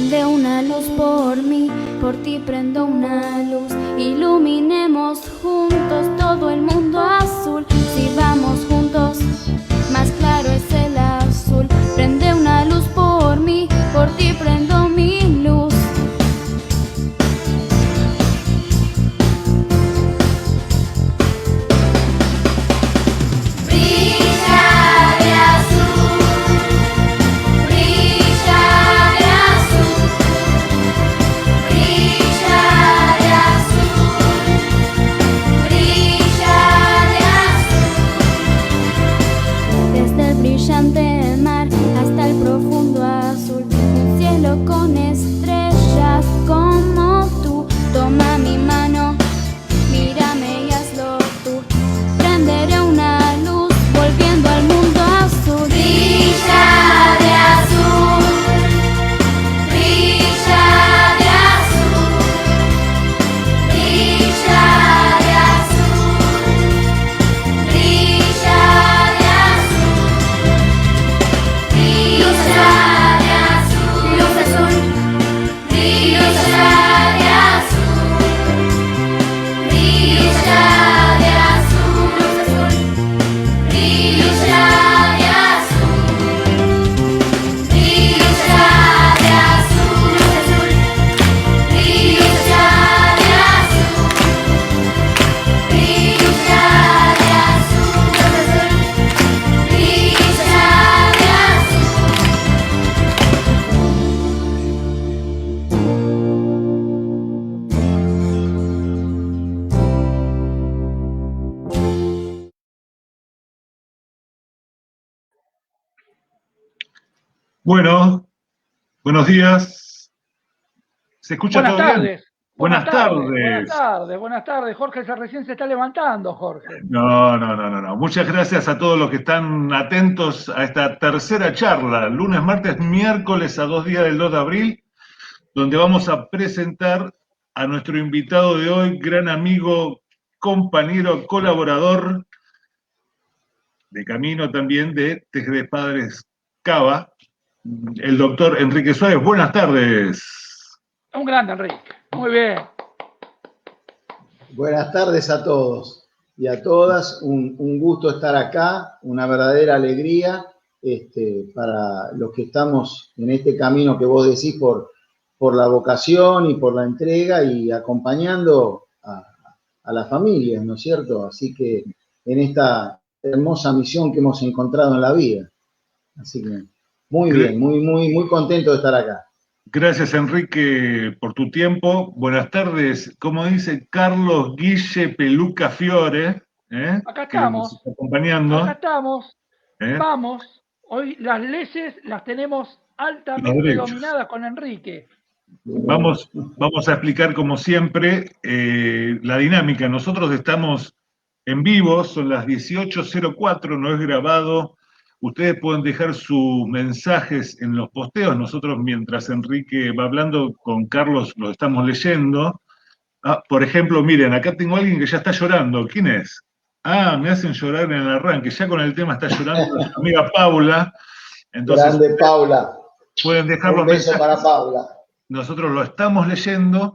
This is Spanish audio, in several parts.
Prende una luz por mí, por ti prendo una luz. Iluminemos juntos todo el mundo azul. Si vamos juntos, más claro es el azul. Prende una luz por mí, por ti prendo mi luz. Brillante mar hasta el profundo azul, un cielo con estrellas como tú. Toma mi mano, mírame y hazlo tú. Prenderé una luz volviendo al mundo azul. Brilla de azul, brilla de azul, brilla de azul, brilla de azul. Brilla de azul, luz azul, brilla de azul, brilla de azul, luz azul, brilla de azul, brilla de azul, luz azul, brilla de azul, brilla de azul, luz azul, brilla de azul. Bueno, buenos días. ¿Se escucha Buenas todo bien? tardes. Buenas tardes. Buenas tardes. Jorge recién se está levantando, Jorge. No. Muchas gracias a todos los que están atentos a esta tercera charla, lunes, martes, miércoles a 2 días del 2 de abril, donde vamos a presentar a nuestro invitado de hoy, gran amigo, compañero, colaborador de camino también de Tejedores Padres Cava, el doctor Enrique Suárez. Buenas tardes. Un grande, Enrique. Muy bien. Buenas tardes a todos y a todas. Un gusto estar acá, una verdadera alegría para los que estamos en este camino que vos decís por la vocación y por la entrega y acompañando a las familias, ¿no es cierto? Así que en esta hermosa misión que hemos encontrado en la vida. Así que muy bien, muy contento de estar acá. Gracias, Enrique, por tu tiempo. Buenas tardes. Como dice Carlos Guille Peluca Fiore, Acá que estamos. nos está acompañando. Acá estamos. Vamos. Hoy las leyes las tenemos altamente dominadas con Enrique. Vamos a explicar, como siempre, la dinámica. Nosotros estamos en vivo, son las 18:04, no es grabado. Ustedes pueden dejar sus mensajes en los posteos. Nosotros, mientras Enrique va hablando con Carlos, lo estamos leyendo. Por ejemplo, miren, acá tengo a alguien que ya está llorando. ¿Quién es? Me hacen llorar en el arranque. Ya con el tema está llorando nuestra amiga Paula. Entonces, grande Paula. Pueden dejar los Un beso mensajes. para Paula. Nosotros lo estamos leyendo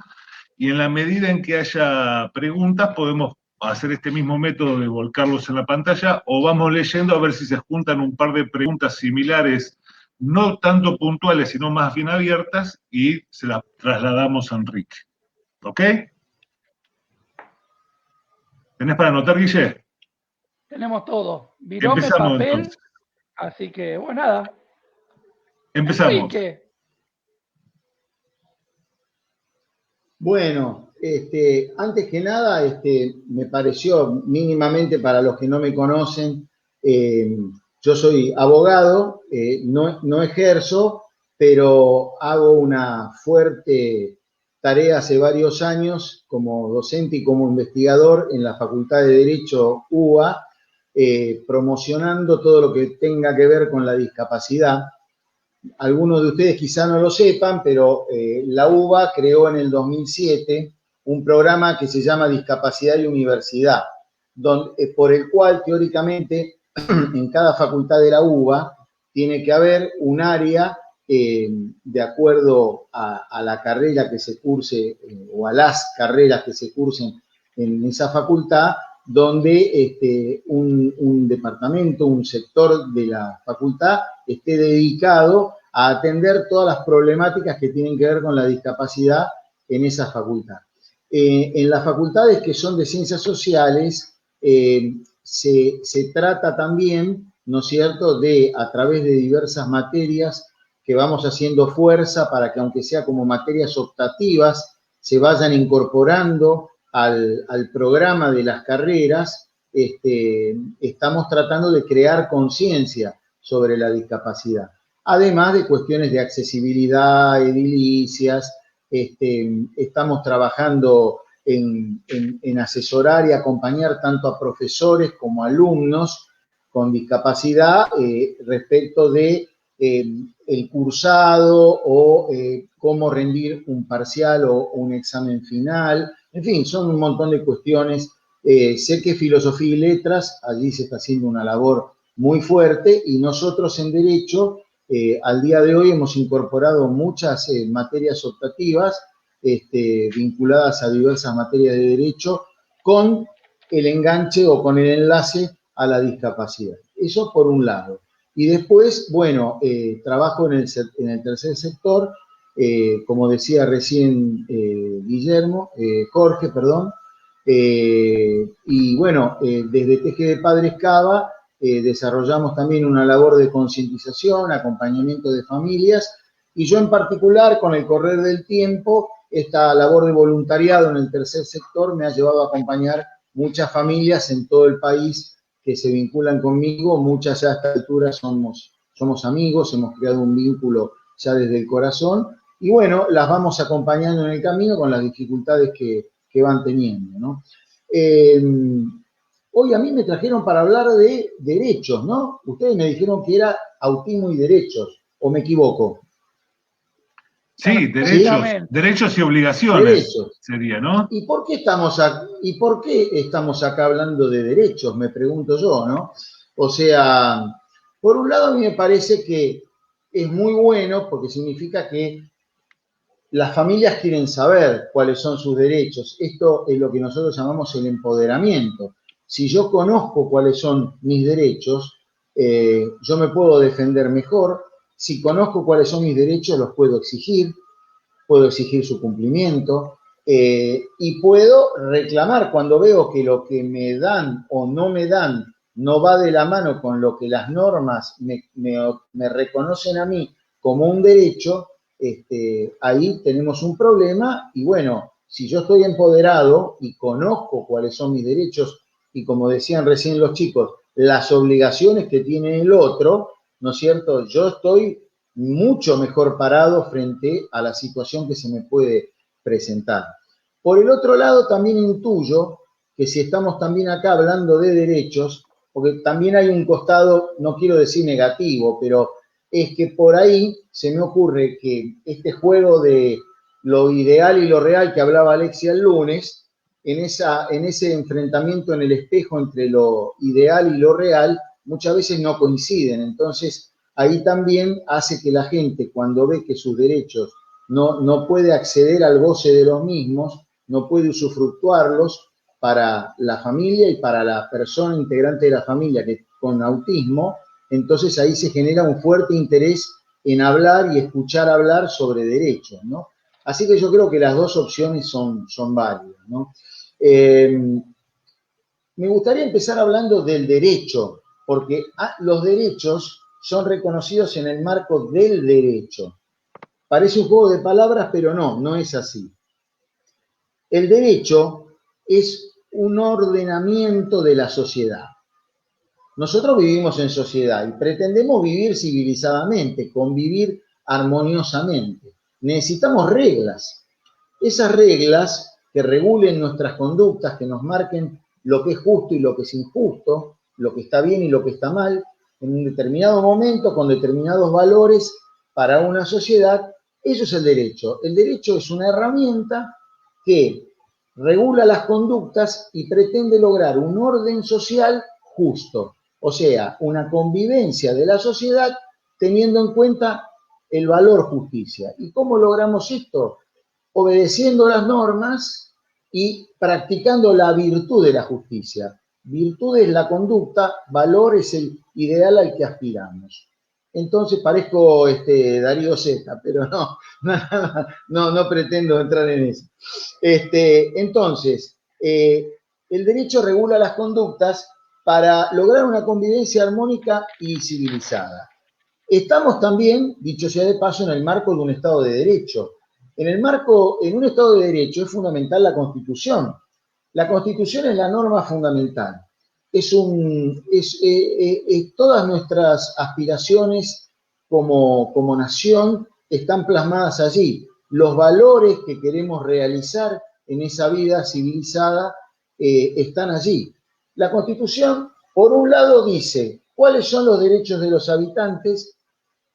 y en la medida en que haya preguntas podemos hacer este mismo método de volcarlos en la pantalla o vamos leyendo a ver si se juntan un par de preguntas similares, no tanto puntuales, sino más bien abiertas, y se las trasladamos a Enrique. ¿Ok? ¿Tenés para anotar, Guille? Tenemos todo. Virome, Empezamos, papel. entonces. Así que, bueno, nada. Empezamos. Enrique. Bueno, antes que nada, me pareció mínimamente para los que no me conocen, yo soy abogado, no ejerzo, pero hago una fuerte tarea hace varios años como docente y como investigador en la Facultad de Derecho UBA, promocionando todo lo que tenga que ver con la discapacidad. Algunos de ustedes quizá no lo sepan, pero la UBA creó en el 2007 un programa que se llama Discapacidad y Universidad, por el cual teóricamente en cada facultad de la UBA tiene que haber un área de acuerdo a la carrera que se curse o a las carreras que se cursen en esa facultad, donde un departamento, un sector de la facultad esté dedicado a atender todas las problemáticas que tienen que ver con la discapacidad en esa facultad. En las facultades que son de ciencias sociales, se trata también, ¿no es cierto?, de, a través de diversas materias que vamos haciendo fuerza para que, aunque sea como materias optativas, se vayan incorporando al programa de las carreras. Estamos tratando de crear conciencia sobre la discapacidad, además de cuestiones de accesibilidad, edilicias. Estamos trabajando en asesorar y acompañar tanto a profesores como a alumnos con discapacidad respecto de el cursado o cómo rendir un parcial o un examen final. En fin, son un montón de cuestiones. Sé que Filosofía y Letras, allí se está haciendo una labor muy fuerte, y nosotros en Derecho, al día de hoy hemos incorporado muchas materias optativas vinculadas a diversas materias de Derecho con el enganche o con el enlace a la discapacidad. Eso por un lado. Y después, bueno, trabajo en el tercer sector, como decía recién Jorge, y bueno, desde Teje de Padres Cava desarrollamos también una labor de concientización, acompañamiento de familias, y yo en particular, con el correr del tiempo, esta labor de voluntariado en el tercer sector me ha llevado a acompañar muchas familias en todo el país que se vinculan conmigo. Muchas ya a esta altura somos amigos, hemos creado un vínculo ya desde el corazón, y bueno, las vamos acompañando en el camino con las dificultades que van teniendo, ¿no? Hoy a mí me trajeron para hablar de derechos, ¿no? Ustedes me dijeron que era autismo y derechos, ¿o me equivoco? Sí, derechos y obligaciones, derechos sería, ¿no? ¿Y por qué estamos acá hablando de derechos? Me pregunto yo, ¿no? O sea, por un lado a mí me parece que es muy bueno, porque significa que las familias quieren saber cuáles son sus derechos. Esto es lo que nosotros llamamos el empoderamiento. Si yo conozco cuáles son mis derechos, yo me puedo defender mejor. Si conozco cuáles son mis derechos, los puedo exigir su cumplimiento, y puedo reclamar cuando veo que lo que me dan o no me dan no va de la mano con lo que las normas me reconocen a mí como un derecho. Ahí tenemos un problema. Y bueno, si yo estoy empoderado y conozco cuáles son mis derechos y, como decían recién los chicos, las obligaciones que tiene el otro, ¿no es cierto?, yo estoy mucho mejor parado frente a la situación que se me puede presentar. Por el otro lado, también intuyo que si estamos también acá hablando de derechos, porque también hay un costado, no quiero decir negativo, pero es que por ahí se me ocurre que este juego de lo ideal y lo real que hablaba Alexia el lunes, en ese enfrentamiento en el espejo entre lo ideal y lo real, muchas veces no coinciden. Entonces, ahí también hace que la gente, cuando ve que sus derechos no puede acceder al goce de los mismos, no puede usufructuarlos para la familia y para la persona integrante de la familia que con autismo, entonces ahí se genera un fuerte interés en hablar y escuchar hablar sobre derechos, ¿no? Así que yo creo que las dos opciones son válidas, ¿no? Me gustaría empezar hablando del derecho, porque los derechos son reconocidos en el marco del derecho. Parece un juego de palabras, pero no es así. El derecho es un ordenamiento de la sociedad. Nosotros vivimos en sociedad y pretendemos vivir civilizadamente, convivir armoniosamente. Necesitamos reglas. Esas reglas que regulen nuestras conductas, que nos marquen lo que es justo y lo que es injusto, lo que está bien y lo que está mal, en un determinado momento, con determinados valores para una sociedad. Eso es el derecho. El derecho es una herramienta que regula las conductas y pretende lograr un orden social justo. O sea, una convivencia de la sociedad teniendo en cuenta el valor justicia. ¿Y cómo logramos esto? Obedeciendo las normas y practicando la virtud de la justicia. Virtud es la conducta, valor es el ideal al que aspiramos. Entonces parezco Darío Zeta, pero no pretendo entrar en eso. Entonces, el derecho regula las conductas para lograr una convivencia armónica y civilizada. Estamos también, dicho sea de paso, en el marco de un Estado de Derecho. En un Estado de Derecho es fundamental la Constitución. La Constitución es la norma fundamental. Todas nuestras aspiraciones como nación están plasmadas allí. Los valores que queremos realizar en esa vida civilizada están allí. La Constitución, por un lado, dice cuáles son los derechos de los habitantes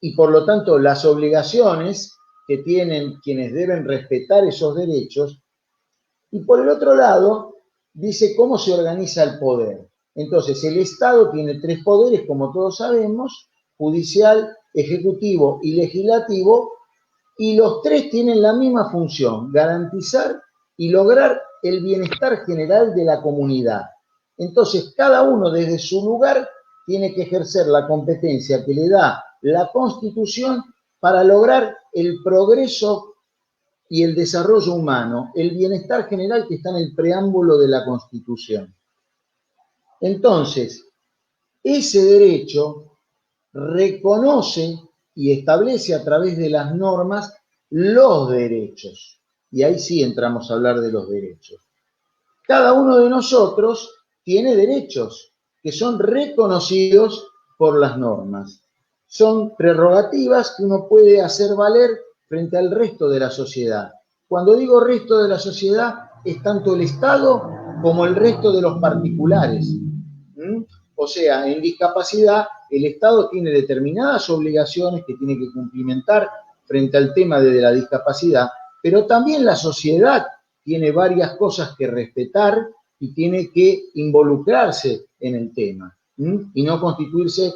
y, por lo tanto, las obligaciones que tienen quienes deben respetar esos derechos, y por el otro lado, dice cómo se organiza el poder. Entonces, el Estado tiene 3 poderes, como todos sabemos: judicial, ejecutivo y legislativo, y los 3 tienen la misma función: garantizar y lograr el bienestar general de la comunidad. Entonces, cada uno desde su lugar tiene que ejercer la competencia que le da la Constitución para lograr el progreso y el desarrollo humano, el bienestar general que está en el preámbulo de la Constitución. Entonces, ese derecho reconoce y establece a través de las normas los derechos. Y ahí sí entramos a hablar de los derechos. Cada uno de nosotros tiene derechos que son reconocidos por las normas. Son prerrogativas que uno puede hacer valer frente al resto de la sociedad. Cuando digo resto de la sociedad, es tanto el Estado como el resto de los particulares. O sea, en discapacidad, el Estado tiene determinadas obligaciones que tiene que cumplimentar frente al tema de la discapacidad, pero también la sociedad tiene varias cosas que respetar y tiene que involucrarse en el tema, y no constituirse,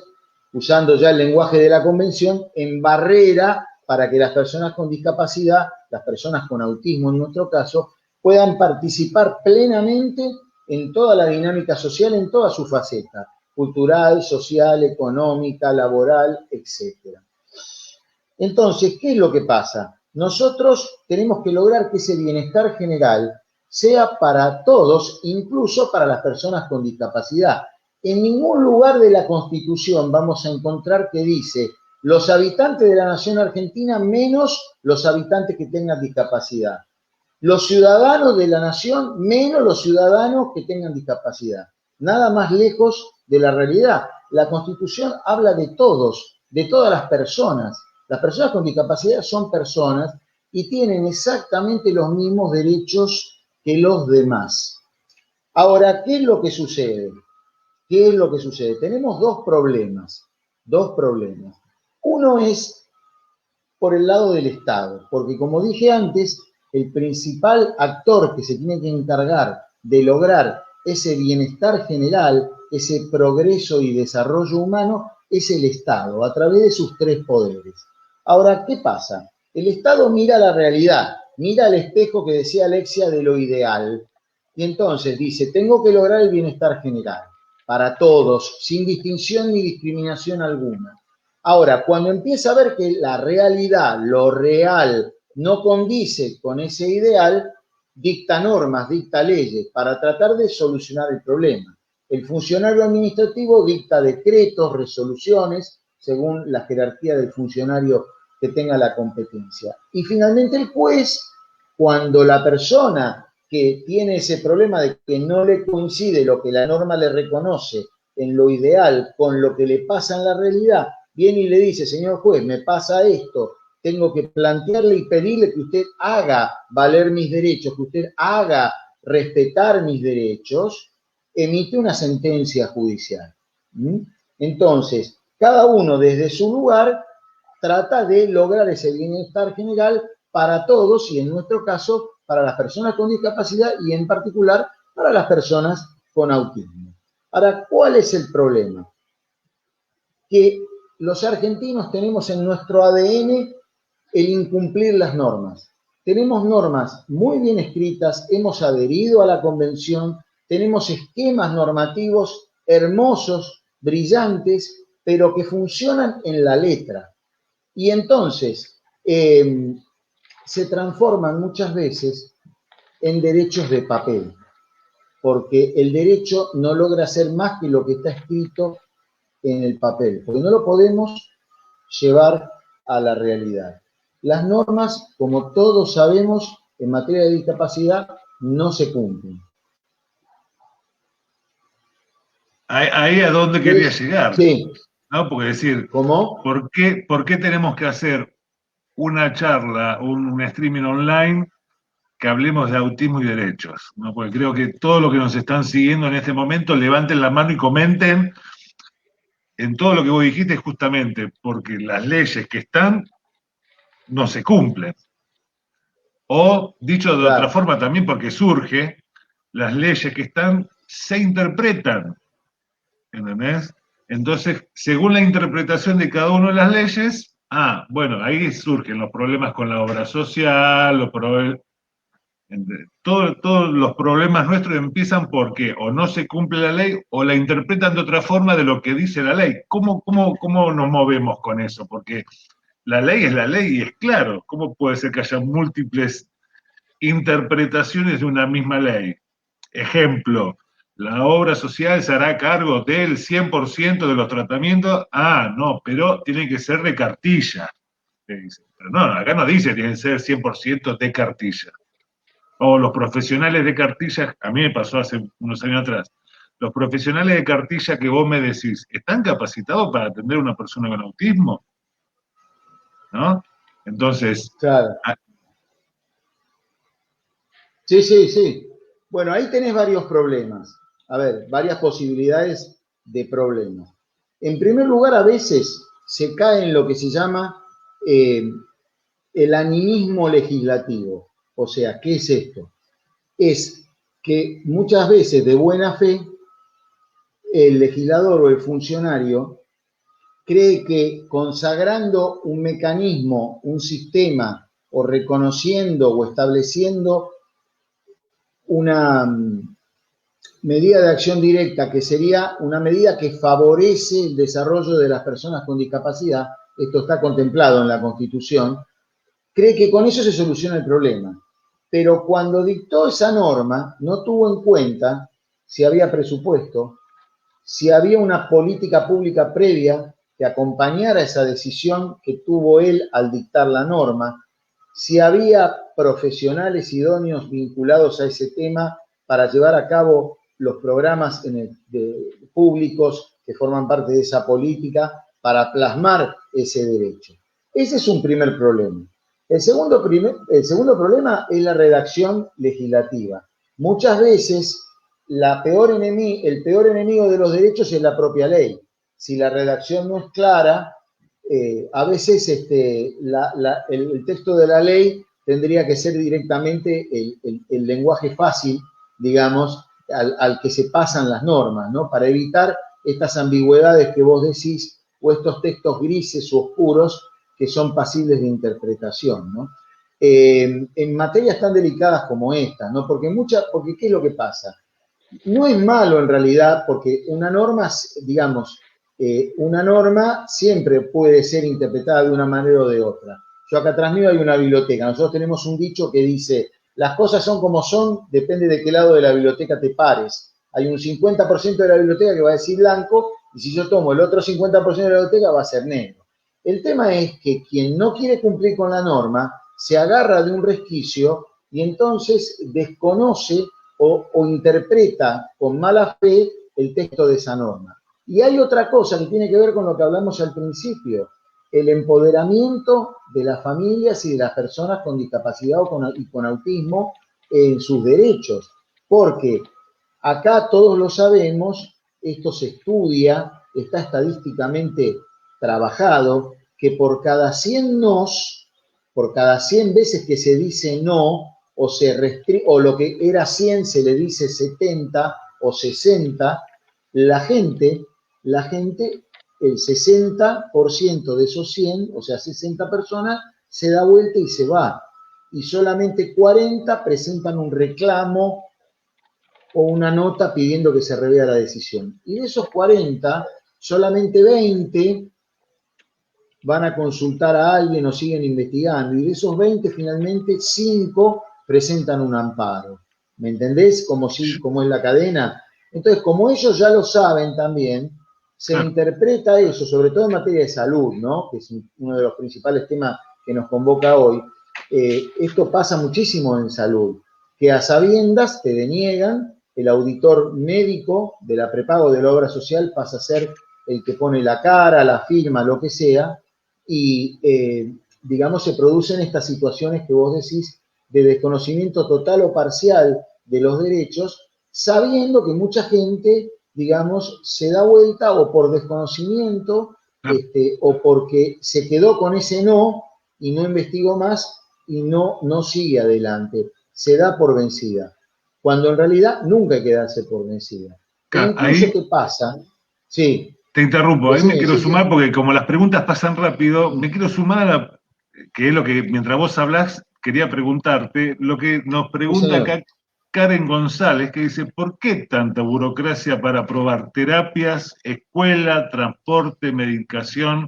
usando ya el lenguaje de la Convención, en barrera para que las personas con discapacidad, las personas con autismo en nuestro caso, puedan participar plenamente en toda la dinámica social, en toda su faceta, cultural, social, económica, laboral, etc. Entonces, ¿qué es lo que pasa? Nosotros tenemos que lograr que ese bienestar general sea para todos, incluso para las personas con discapacidad. En ningún lugar de la Constitución vamos a encontrar que dice los habitantes de la nación argentina menos los habitantes que tengan discapacidad. Los ciudadanos de la nación menos los ciudadanos que tengan discapacidad. Nada más lejos de la realidad. La Constitución habla de todos, de todas las personas. Las personas con discapacidad son personas y tienen exactamente los mismos derechos que los demás. Ahora, ¿qué es lo que sucede? ¿Qué es lo que sucede? Tenemos dos problemas. Uno es por el lado del Estado, porque como dije antes, el principal actor que se tiene que encargar de lograr ese bienestar general, ese progreso y desarrollo humano, es el Estado, a través de sus 3 poderes. Ahora, ¿qué pasa? El Estado mira la realidad, mira el espejo que decía Alexia de lo ideal, y entonces dice, tengo que lograr el bienestar general para todos, sin distinción ni discriminación alguna. Ahora, cuando empieza a ver que la realidad, lo real, no condice con ese ideal, dicta normas, dicta leyes para tratar de solucionar el problema. El funcionario administrativo dicta decretos, resoluciones, según la jerarquía del funcionario que tenga la competencia. Y finalmente el juez, cuando la persona que tiene ese problema de que no le coincide lo que la norma le reconoce en lo ideal con lo que le pasa en la realidad, viene y le dice, señor juez, me pasa esto, tengo que plantearle y pedirle que usted haga valer mis derechos, que usted haga respetar mis derechos, emite una sentencia judicial. Entonces, cada uno desde su lugar trata de lograr ese bienestar general para todos y en nuestro caso para las personas con discapacidad y en particular para las personas con autismo. Ahora, ¿cuál es el problema? Que los argentinos tenemos en nuestro ADN el incumplir las normas. Tenemos normas muy bien escritas, hemos adherido a la convención, tenemos esquemas normativos hermosos, brillantes, pero que funcionan en la letra. Y entonces se transforman muchas veces en derechos de papel, porque el derecho no logra ser más que lo que está escrito en el papel, porque no lo podemos llevar a la realidad. Las normas, como todos sabemos, en materia de discapacidad, no se cumplen. Ahí a dónde quería llegar. Sí. ¿No? Porque decir, ¿cómo? ¿por qué tenemos que hacer una charla, un streaming online que hablemos de autismo y derechos? ¿No? Porque creo que todos los que nos están siguiendo en este momento levanten la mano y comenten en todo lo que vos dijiste, justamente porque las leyes que están no se cumplen. O, dicho de otra forma también, porque surge, las leyes que están se interpretan. ¿Entendés? Entonces, según la interpretación de cada una de las leyes, bueno, ahí surgen los problemas con la obra social, todos los problemas nuestros empiezan porque o no se cumple la ley o la interpretan de otra forma de lo que dice la ley. ¿Cómo nos movemos con eso? Porque la ley es la ley y es claro. ¿Cómo puede ser que haya múltiples interpretaciones de una misma ley? Ejemplo, la obra social se hará cargo del 100% de los tratamientos. No, pero tiene que ser de cartilla. Pero no, acá no dice que tiene que ser 100% de cartilla. O los profesionales de cartilla, a mí me pasó hace unos años atrás, los profesionales de cartilla que vos me decís, ¿están capacitados para atender a una persona con autismo? ¿No? Entonces... Claro. Sí. Bueno, ahí tenés varios problemas. A ver, varias posibilidades de problemas. En primer lugar, a veces se cae en lo que se llama el animismo legislativo. O sea, ¿qué es esto? Es que muchas veces de buena fe el legislador o el funcionario cree que consagrando un mecanismo, un sistema, o reconociendo o estableciendo una medida de acción directa, que sería una medida que favorece el desarrollo de las personas con discapacidad, esto está contemplado en la Constitución, cree que con eso se soluciona el problema. Pero cuando dictó esa norma, no tuvo en cuenta si había presupuesto, si había una política pública previa que acompañara esa decisión que tuvo él al dictar la norma, si había profesionales idóneos vinculados a ese tema para llevar a cabo los programas públicos que forman parte de esa política para plasmar ese derecho. Ese es un primer problema. El segundo problema es la redacción legislativa. Muchas veces el peor enemigo de los derechos es la propia ley. Si la redacción no es clara, a veces el texto de la ley tendría que ser directamente el lenguaje fácil, digamos, al que se pasan las normas, ¿no? Para evitar estas ambigüedades que vos decís o estos textos grises o oscuros que son pasibles de interpretación, ¿no? En materias tan delicadas como esta, ¿no? Porque ¿qué es lo que pasa? No es malo en realidad, porque una norma, digamos, una norma siempre puede ser interpretada de una manera o de otra. Yo acá atrás mío hay una biblioteca. Nosotros tenemos un dicho que dice, las cosas son como son, depende de qué lado de la biblioteca te pares. Hay un 50% de la biblioteca que va a decir blanco, y si yo tomo el otro 50% de la biblioteca va a ser negro. El tema es que quien no quiere cumplir con la norma se agarra de un resquicio y entonces desconoce o interpreta con mala fe el texto de esa norma. Y hay otra cosa que tiene que ver con lo que hablamos al principio, el empoderamiento de las familias y de las personas con discapacidad y con autismo en sus derechos. Porque acá todos lo sabemos, esto se estudia, está estadísticamente trabajado, que por cada 100 nos, por cada 100 veces que se dice no, o lo que era 100 se le dice 70 o 60, la gente el 60% de esos 100, o sea, 60 personas, se da vuelta y se va. Y solamente 40 presentan un reclamo o una nota pidiendo que se revea la decisión. Y de esos 40, solamente 20 van a consultar a alguien o siguen investigando. Y de esos 20, finalmente, 5 presentan un amparo. ¿Me entendés? Como es la cadena. Entonces, como ellos ya lo saben también, se interpreta eso, sobre todo en materia de salud, ¿no? Que es uno de los principales temas que nos convoca hoy. Esto pasa muchísimo en salud, que a sabiendas te deniegan, el auditor médico de la prepago de la obra social pasa a ser el que pone la cara, la firma, lo que sea, y digamos se producen estas situaciones que vos decís de desconocimiento total o parcial de los derechos, sabiendo que mucha gente, digamos, se da vuelta o por desconocimiento o porque se quedó con ese no y no investigó más y no sigue adelante, se da por vencida, cuando en realidad nunca hay que darse por vencida. Incluso, ¿qué pasa? Sí. Te interrumpo, ahí me quiero sumar porque como las preguntas pasan rápido, me quiero sumar a que es lo que mientras vos hablás quería preguntarte, lo que nos pregunta acá Karen González, que dice, ¿por qué tanta burocracia para aprobar terapias, escuela, transporte, medicación,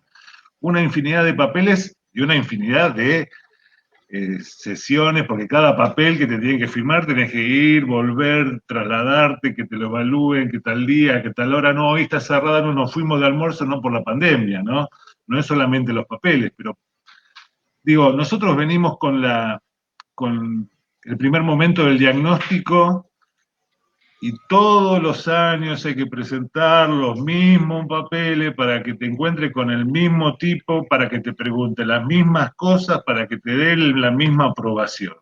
una infinidad de papeles y una infinidad de sesiones, porque cada papel que te tienen que firmar tenés que ir, volver, trasladarte, que te lo evalúen, que tal día, que tal hora, no, hoy está cerrada, no nos fuimos de almuerzo, no por la pandemia, ¿no? No es solamente los papeles, pero digo, nosotros venimos con el primer momento del diagnóstico y todos los años hay que presentar los mismos papeles para que te encuentres con el mismo tipo, para que te pregunte las mismas cosas, para que te dé la misma aprobación,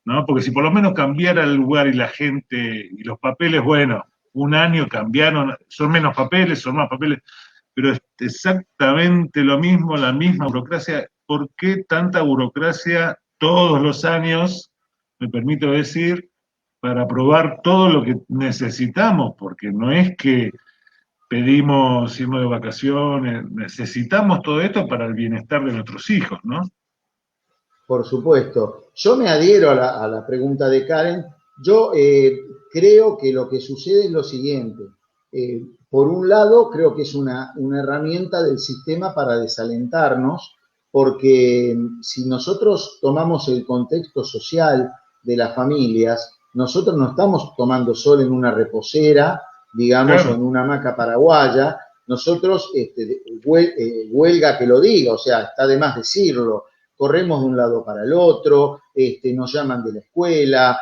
¿no? Porque si por lo menos cambiara el lugar y la gente y los papeles, bueno, un año cambiaron, son menos papeles, son más papeles, pero es exactamente lo mismo, la misma burocracia. ¿Por qué tanta burocracia todos los años, me permito decir, para aprobar todo lo que necesitamos? Porque no es que pedimos irnos de vacaciones, necesitamos todo esto para el bienestar de nuestros hijos, ¿no? Por supuesto. Yo me adhiero a la pregunta de Karen. Yo creo que lo que sucede es lo siguiente. Por un lado, creo que es una herramienta del sistema para desalentarnos, porque si nosotros tomamos el contexto social de las familias, nosotros no estamos tomando sol en una reposera, digamos, claro, o en una hamaca paraguaya. Nosotros, huelga que lo diga, o sea, está de más decirlo, corremos de un lado para el otro, nos llaman de la escuela,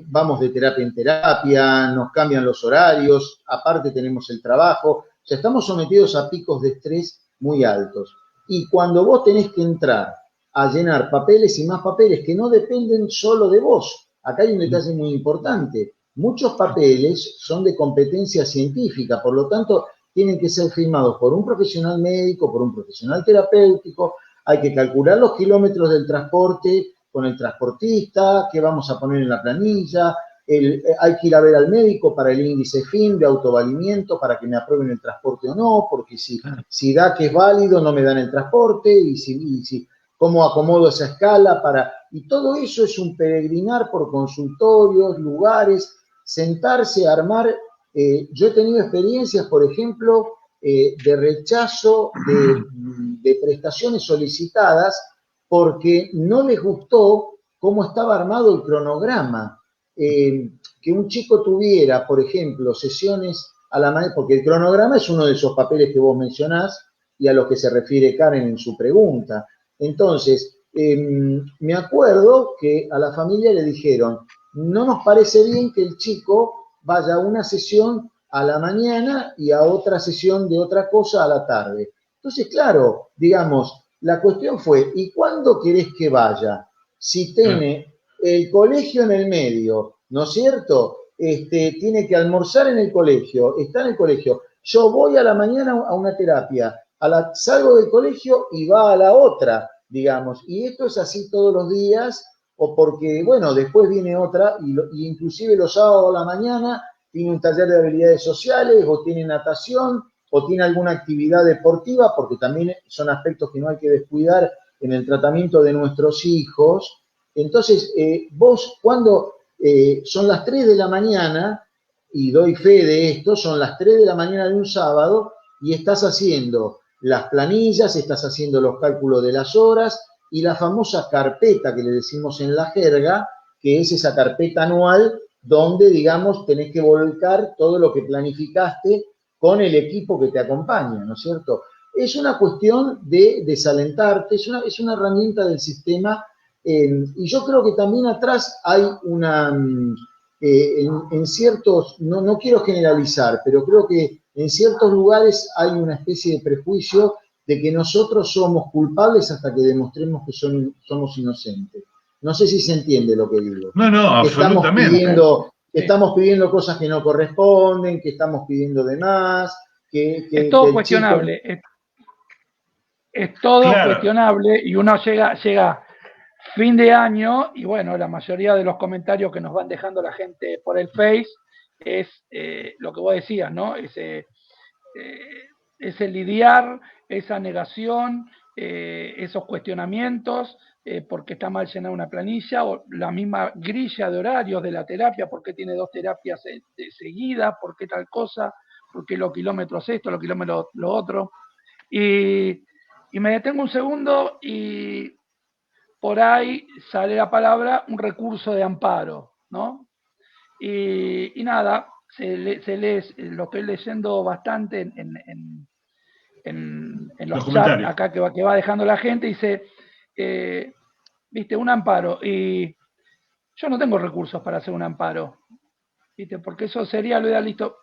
vamos de terapia en terapia, nos cambian los horarios, aparte tenemos el trabajo, o sea, estamos sometidos a picos de estrés muy altos. Y cuando vos tenés que entrar a llenar papeles y más papeles que no dependen solo de vos, acá hay un detalle muy importante, muchos papeles son de competencia científica, por lo tanto, tienen que ser firmados por un profesional médico, por un profesional terapéutico, hay que calcular los kilómetros del transporte con el transportista, qué vamos a poner en la planilla, hay que ir a ver al médico para el índice FIN de autovalimiento para que me aprueben el transporte o no, porque si da que es válido no me dan el transporte, y si cómo acomodo esa escala para... Y todo eso es un peregrinar por consultorios, lugares, sentarse, armar. Yo he tenido experiencias, por ejemplo, de rechazo de prestaciones solicitadas porque no les gustó cómo estaba armado el cronograma. Que un chico tuviera, por ejemplo, sesiones a la mañana, porque el cronograma es uno de esos papeles que vos mencionás y a los que se refiere Karen en su pregunta. Entonces, me acuerdo que a la familia le dijeron, no nos parece bien que el chico vaya a una sesión a la mañana y a otra sesión de otra cosa a la tarde. Entonces, claro, digamos, la cuestión fue, ¿y cuándo querés que vaya? Si tiene el colegio en el medio, ¿no es cierto? Tiene que almorzar en el colegio, está en el colegio. Yo voy a la mañana a una terapia, salgo del colegio y va a la otra, digamos. Y esto es así todos los días, o porque, bueno, después viene otra, y inclusive los sábados a la mañana tiene un taller de habilidades sociales, o tiene natación, o tiene alguna actividad deportiva, porque también son aspectos que no hay que descuidar en el tratamiento de nuestros hijos. Entonces, vos cuando son las 3 de la mañana, y doy fe de esto, son las 3 de la mañana de un sábado, y estás haciendo las planillas, estás haciendo los cálculos de las horas, y la famosa carpeta que le decimos en la jerga, que es esa carpeta anual donde, digamos, tenés que volcar todo lo que planificaste con el equipo que te acompaña, ¿no es cierto? Es una cuestión de desalentarte, es una herramienta del sistema, y yo creo que también atrás hay una, en ciertos, no quiero generalizar, pero creo que en ciertos lugares hay una especie de prejuicio de que nosotros somos culpables hasta que demostremos que somos inocentes. No sé si se entiende lo que digo. No, absolutamente. Estamos pidiendo cosas que no corresponden, que estamos pidiendo de más, que es todo cuestionable. Chico... Es todo cuestionable, y uno llega fin de año y bueno, la mayoría de los comentarios que nos van dejando la gente por el Face es lo que vos decías, ¿no? Ese lidiar, esa negación, esos cuestionamientos, porque está mal llenada una planilla, o la misma grilla de horarios de la terapia, porque tiene 2 terapias seguidas, por qué tal cosa, por qué los kilómetros esto, los kilómetros lo otro. Y me detengo un segundo y por ahí sale la palabra un recurso de amparo, ¿no? Y nada, se lee, lo estoy leyendo bastante en los chats acá que va dejando la gente, dice, viste, un amparo, y yo no tengo recursos para hacer un amparo, viste, porque eso sería lo ideal, listo.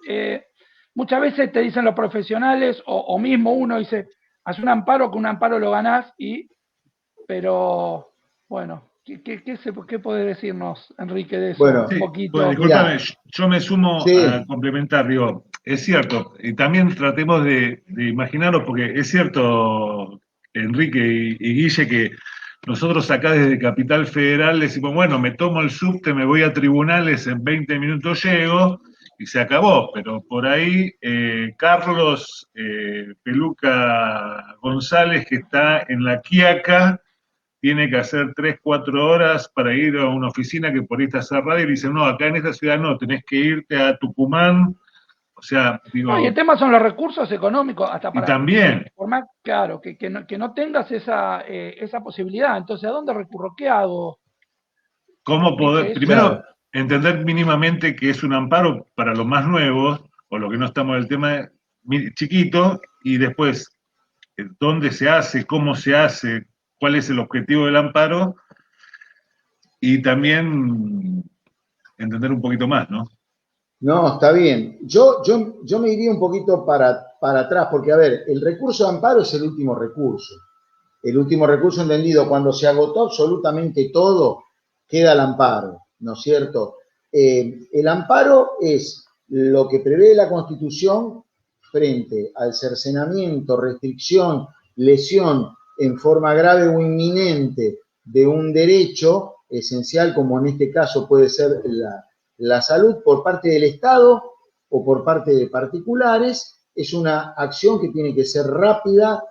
Muchas veces te dicen los profesionales, o mismo uno dice, haz un amparo, que un amparo lo ganás, pero bueno, ¿qué puede decirnos, Enrique, de eso? Bueno, un poquito? Pues, discúlpame, yo me sumo a complementar, digo, es cierto, y también tratemos de imaginarlo, porque es cierto, Enrique y Guille, que nosotros acá desde Capital Federal decimos, bueno, me tomo el subte, me voy a tribunales, en 20 minutos llego, y se acabó, pero por ahí Carlos Peluca González, que está en La Quiaca, tiene que hacer 3, 4 horas para ir a una oficina que por ahí está cerrada, y dice, no, acá en esta ciudad no, tenés que irte a Tucumán. O sea, digo... No, y el tema son los recursos económicos, hasta para... Y también... Por más, claro, que no tengas esa posibilidad. Entonces, ¿a dónde recurro? ¿Qué hago? ¿Cómo poder...? Primero, entender mínimamente que es un amparo para los más nuevos, o lo que no estamos en el tema chiquito, y después, dónde se hace, cómo se hace, cuál es el objetivo del amparo, y también entender un poquito más, ¿no? No, está bien. Yo me iría un poquito para atrás, porque, a ver, el recurso de amparo es el último recurso. El último recurso entendido, cuando se agotó absolutamente todo, queda el amparo, ¿no es cierto? El amparo es lo que prevé la Constitución frente al cercenamiento, restricción, lesión en forma grave o inminente de un derecho esencial, como en este caso puede ser la salud, por parte del Estado o por parte de particulares. Es una acción que tiene que ser rápida,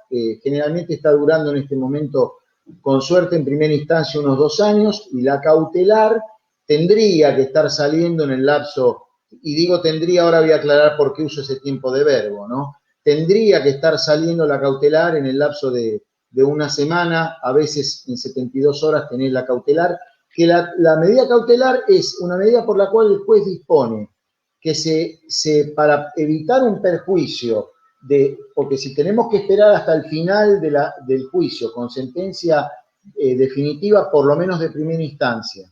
generalmente está durando en este momento, con suerte, en primera instancia unos 2 años, y la cautelar tendría que estar saliendo en el lapso, y digo tendría, ahora voy a aclarar por qué uso ese tiempo de verbo, ¿no? Tendría que estar saliendo la cautelar en el lapso de una semana, a veces en 72 horas tenés la cautelar, que la medida cautelar es una medida por la cual el juez dispone que para evitar un perjuicio, porque si tenemos que esperar hasta el final del juicio con sentencia definitiva, por lo menos de primera instancia,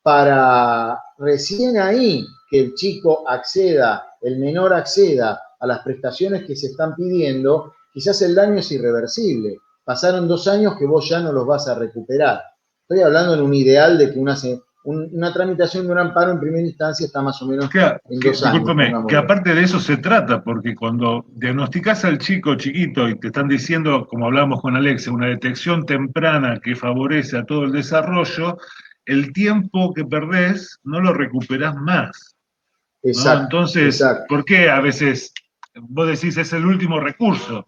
para recién ahí que el chico acceda, el menor acceda a las prestaciones que se están pidiendo, quizás el daño es irreversible. Pasaron 2 años que vos ya no los vas a recuperar. Estoy hablando en un ideal de que una tramitación de un amparo en primera instancia está más o menos en 2 años. Discúlpeme, que aparte de eso se trata, porque cuando diagnosticás al chico chiquito y te están diciendo, como hablábamos con Alexia, una detección temprana que favorece a todo el desarrollo, el tiempo que perdés no lo recuperás más, ¿no? Exacto. Entonces, exacto. ¿por qué a veces vos decís es el último recurso,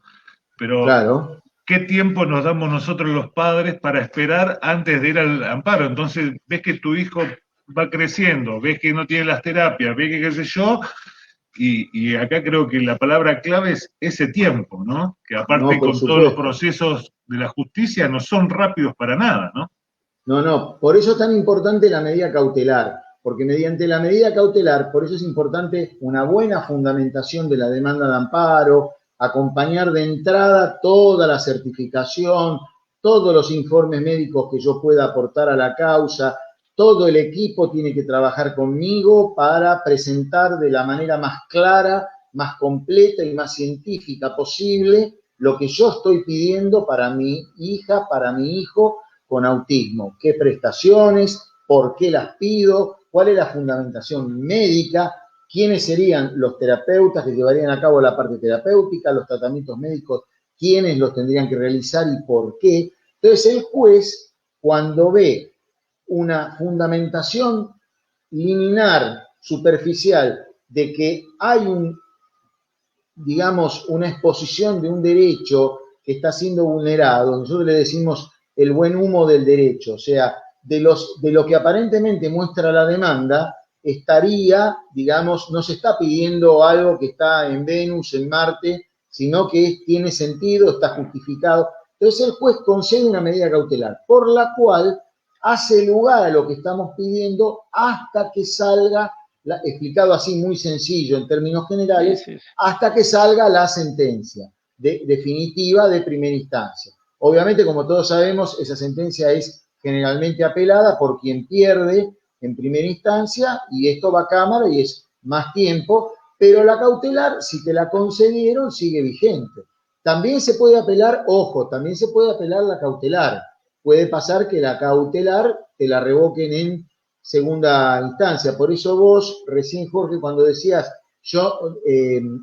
pero Claro. ¿qué tiempo nos damos nosotros los padres para esperar antes de ir al amparo? Entonces ves que tu hijo va creciendo, ves que no tiene las terapias, ves que qué sé yo, y acá creo que la palabra clave es ese tiempo, ¿no? Que No, aparte por con todos los supuesto. procesos de la justicia no son rápidos para nada, ¿no? No, por eso es tan importante la medida cautelar, porque mediante la medida cautelar, por eso es importante una buena fundamentación de la demanda de amparo, acompañar de entrada toda la certificación, todos los informes médicos que yo pueda aportar a la causa, todo el equipo tiene que trabajar conmigo para presentar de la manera más clara, más completa y más científica posible lo que yo estoy pidiendo para mi hija, para mi hijo, con autismo, qué prestaciones, por qué las pido, cuál es la fundamentación médica, quiénes serían los terapeutas que llevarían a cabo la parte terapéutica, los tratamientos médicos, quiénes los tendrían que realizar y por qué. Entonces el juez, cuando ve una fundamentación liminar, superficial, de que hay digamos, una exposición de un derecho que está siendo vulnerado, nosotros le decimos el buen humo del derecho, o sea, de lo que aparentemente muestra la demanda, estaría, digamos, no se está pidiendo algo que está en Venus, en Marte, sino que tiene sentido, está justificado. Entonces el juez concede una medida cautelar, por la cual hace lugar a lo que estamos pidiendo hasta que salga, explicado así muy sencillo en términos generales, hasta que salga la sentencia definitiva de primera instancia. Obviamente, como todos sabemos, esa sentencia es generalmente apelada por quien pierde en primera instancia y esto va a cámara y es más tiempo, pero la cautelar, si te la concedieron, sigue vigente. También se puede apelar, ojo, también se puede apelar la cautelar. Puede pasar que la cautelar te la revoquen en segunda instancia. Por eso vos, recién Jorge, cuando decías,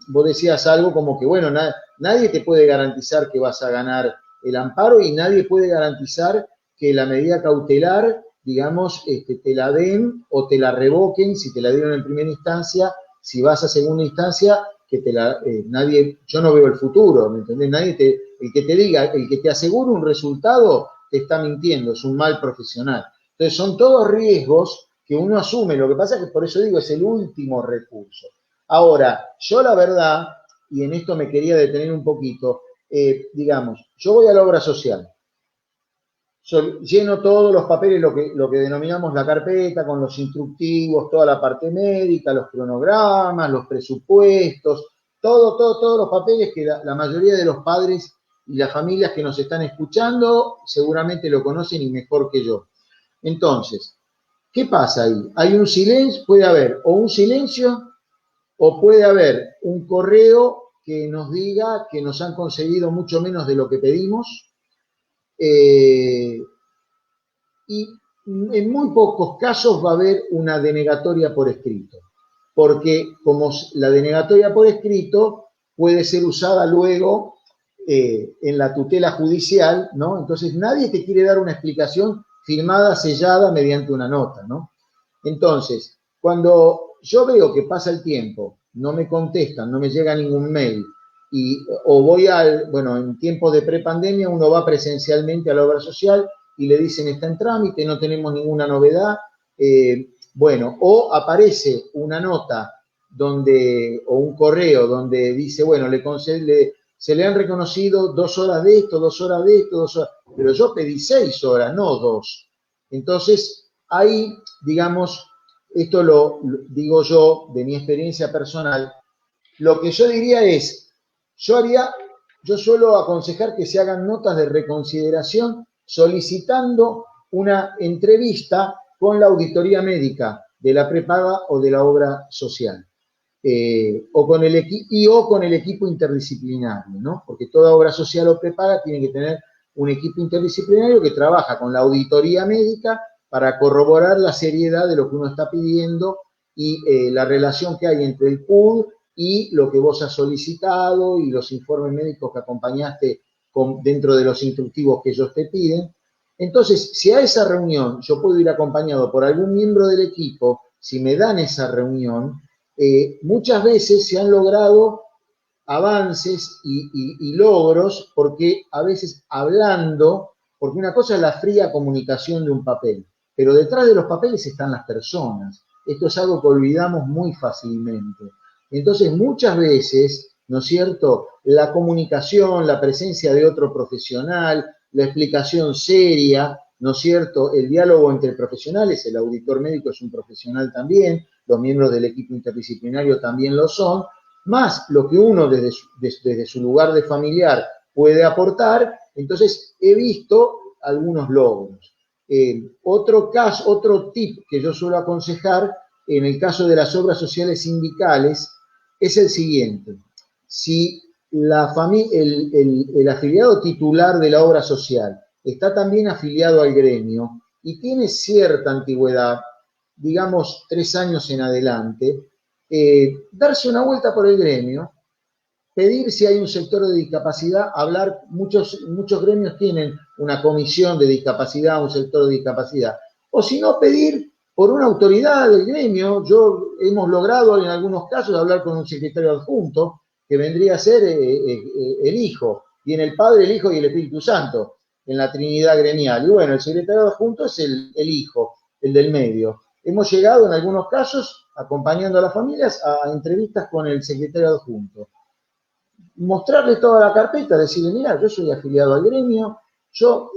vos decías algo como que, bueno, nadie te puede garantizar que vas a ganar el amparo y nadie puede garantizar que la medida cautelar, digamos, te la den o te la revoquen si te la dieron en primera instancia, si vas a segunda instancia, que yo no veo el futuro, ¿me entendés? El que te diga, el que te asegure un resultado, te está mintiendo, es un mal profesional. Entonces son todos riesgos que uno asume, lo que pasa es que por eso digo, es el último recurso. Ahora, yo la verdad, y en esto me quería detener un poquito, digamos, yo voy a la obra social, lleno todos los papeles, lo que denominamos la carpeta, con los instructivos, toda la parte médica, los cronogramas, los presupuestos, todos los papeles que la mayoría de los padres y las familias que nos están escuchando seguramente lo conocen y mejor que yo. Entonces, ¿qué pasa ahí? Hay un silencio, puede haber o un silencio o puede haber un correo que nos diga que nos han concedido mucho menos de lo que pedimos, y en muy pocos casos va a haber una denegatoria por escrito, porque como la denegatoria por escrito puede ser usada luego en la tutela judicial, ¿no? Entonces nadie te quiere dar una explicación firmada, sellada mediante una nota, ¿no? Entonces, cuando yo veo que pasa el tiempo, no me contestan, no me llega ningún mail, bueno, en tiempos de prepandemia uno va presencialmente a la obra social y le dicen está en trámite, no tenemos ninguna novedad, bueno, o aparece una nota o un correo donde dice, bueno, se le han reconocido 2 horas de esto, 2 horas de esto, 2 horas, pero yo pedí 6 horas, no 2. Entonces, ahí, digamos, esto lo digo yo de mi experiencia personal, lo que yo diría es, yo suelo aconsejar que se hagan notas de reconsideración solicitando una entrevista con la auditoría médica de la prepaga o de la obra social, o con el equipo interdisciplinario, ¿no? Porque toda obra social o prepaga tiene que tener un equipo interdisciplinario que trabaja con la auditoría médica para corroborar la seriedad de lo que uno está pidiendo y la relación que hay entre el PUD y lo que vos has solicitado y los informes médicos que acompañaste dentro de los instructivos que ellos te piden. Entonces, si a esa reunión yo puedo ir acompañado por algún miembro del equipo, si me dan esa reunión, muchas veces se han logrado avances y logros, porque a veces hablando, porque una cosa es la fría comunicación de un papel, pero detrás de los papeles están las personas. Esto es algo que olvidamos muy fácilmente. Entonces, muchas veces, ¿no es cierto?, la comunicación, la presencia de otro profesional, la explicación seria, ¿no es cierto?, el diálogo entre profesionales, el auditor médico es un profesional también, los miembros del equipo interdisciplinario también lo son, más lo que uno desde su lugar de familiar puede aportar. Entonces he visto algunos logros. Otro tip que yo suelo aconsejar en el caso de las obras sociales sindicales es el siguiente. Si el afiliado titular de la obra social está también afiliado al gremio y tiene cierta antigüedad, digamos 3 años en adelante, darse una vuelta por el gremio, pedir si hay un sector de discapacidad, hablar, muchos gremios tienen una comisión de discapacidad, un sector de discapacidad, o si no, pedir por una autoridad del gremio. Hemos logrado en algunos casos hablar con un secretario adjunto, que vendría a ser el Hijo, viene el Padre, el Hijo y el Espíritu Santo, en la Trinidad gremial, y bueno, el secretario adjunto es el Hijo, el del medio. Hemos llegado en algunos casos, acompañando a las familias, a entrevistas con el secretario adjunto. Mostrarle toda la carpeta, decirle, mira, yo soy afiliado al gremio, yo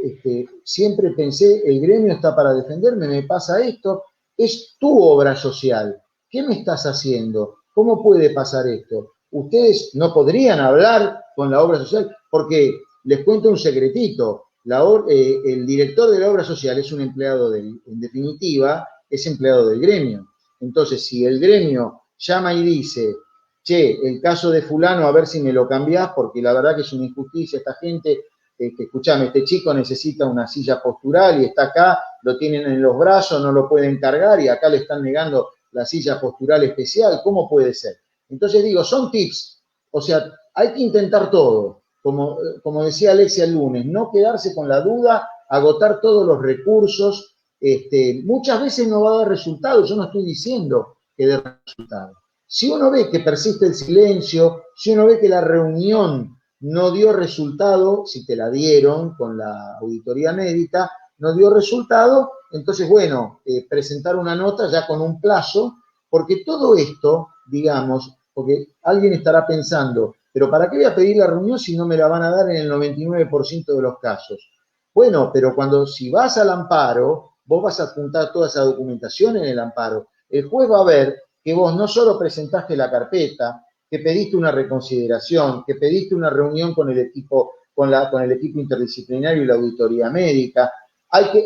siempre pensé, el gremio está para defenderme, me pasa esto, es tu obra social, ¿qué me estás haciendo? ¿Cómo puede pasar esto? Ustedes no podrían hablar con la obra social, porque les cuento un secretito, el director de la obra social es un empleado, en definitiva, es empleado del gremio. Entonces, si el gremio llama y dice, che, el caso de fulano, a ver si me lo cambiás, porque la verdad que es una injusticia, esta gente, escuchame, este chico necesita una silla postural y está acá, lo tienen en los brazos, no lo pueden cargar y acá le están negando la silla postural especial, ¿cómo puede ser? Entonces digo, son tips, o sea, hay que intentar todo, como decía Alexia el lunes, no quedarse con la duda, agotar todos los recursos. Muchas veces no va a dar resultado, yo no estoy diciendo que dé resultado. Si uno ve que persiste el silencio, si uno ve que la reunión no dio resultado, si te la dieron con la auditoría médica, no dio resultado, entonces, bueno, presentar una nota ya con un plazo, porque todo esto, digamos, porque alguien estará pensando, pero ¿para qué voy a pedir la reunión si no me la van a dar en el 99% de los casos? Bueno, pero si vas al amparo, vos vas a adjuntar toda esa documentación en el amparo. El juez va a ver que vos no solo presentaste la carpeta, que pediste una reconsideración, que pediste una reunión con el equipo interdisciplinario y la auditoría médica.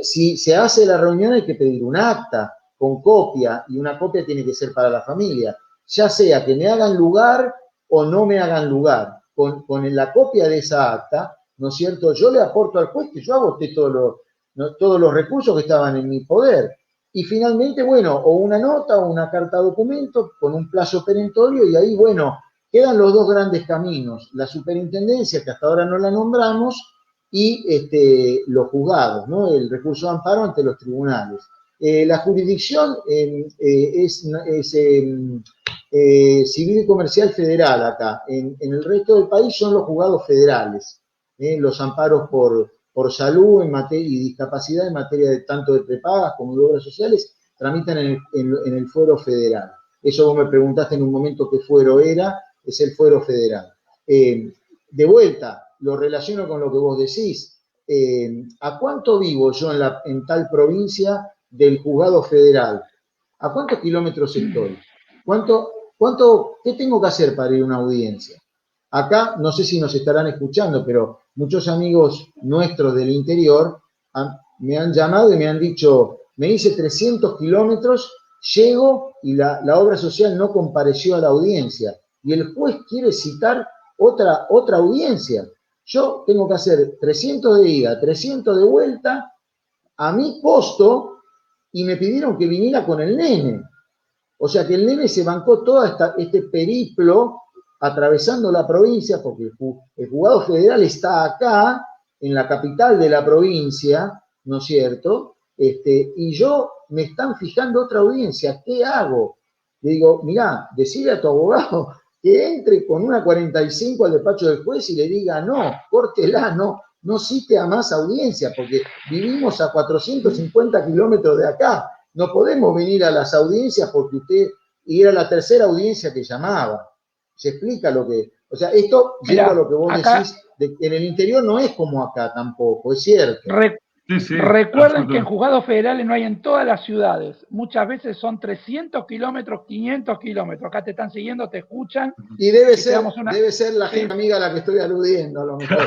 Si se hace la reunión hay que pedir un acta con copia, y una copia tiene que ser para la familia, ya sea que me hagan lugar o no me hagan lugar. Con la copia de esa acta, ¿no es cierto?, yo le aporto al juez que yo agoté todos los recursos que estaban en mi poder. Y finalmente, bueno, o una nota o una carta documento con un plazo perentorio, y ahí, bueno, quedan los dos grandes caminos, la superintendencia, que hasta ahora no la nombramos, y los juzgados, ¿no?, el recurso de amparo ante los tribunales. La jurisdicción es civil y comercial federal acá. En el resto del país son los juzgados federales, los amparos por salud y discapacidad en materia tanto de prepagas como de obras sociales, tramitan en el fuero federal. Eso vos me preguntaste en un momento qué fuero era, es el fuero federal. De vuelta, lo relaciono con lo que vos decís. ¿A cuánto vivo yo en tal provincia del juzgado federal? ¿A cuántos kilómetros estoy? ¿Qué tengo que hacer para ir a una audiencia? Acá, no sé si nos estarán escuchando, pero muchos amigos nuestros del interior me han llamado y me han dicho, me hice 300 kilómetros, llego y la obra social no compareció a la audiencia y el juez quiere citar otra audiencia. Yo tengo que hacer 300 de ida, 300 de vuelta, a mi costo, y me pidieron que viniera con el nene. O sea que el nene se bancó todo este periplo atravesando la provincia, porque el juzgado federal está acá, en la capital de la provincia, ¿no es cierto? Y me están fijando otra audiencia, ¿qué hago? Le digo, mirá, decile a tu abogado que entre con una 45 al despacho del juez y le diga, no, córtela, no cite a más audiencia, porque vivimos a 450 kilómetros de acá. No podemos venir a las audiencias porque usted, y era la tercera audiencia que llamaba. Se explica lo que... O sea, esto, yendo a lo que vos acá, decís, de que en el interior no es como acá tampoco, es cierto. Sí, recuerden que en juzgados federales no hay en todas las ciudades. Muchas veces son 300 kilómetros, 500 kilómetros. Acá te están siguiendo, te escuchan. Y debe ser la gente amiga a la que estoy aludiendo, a lo mejor.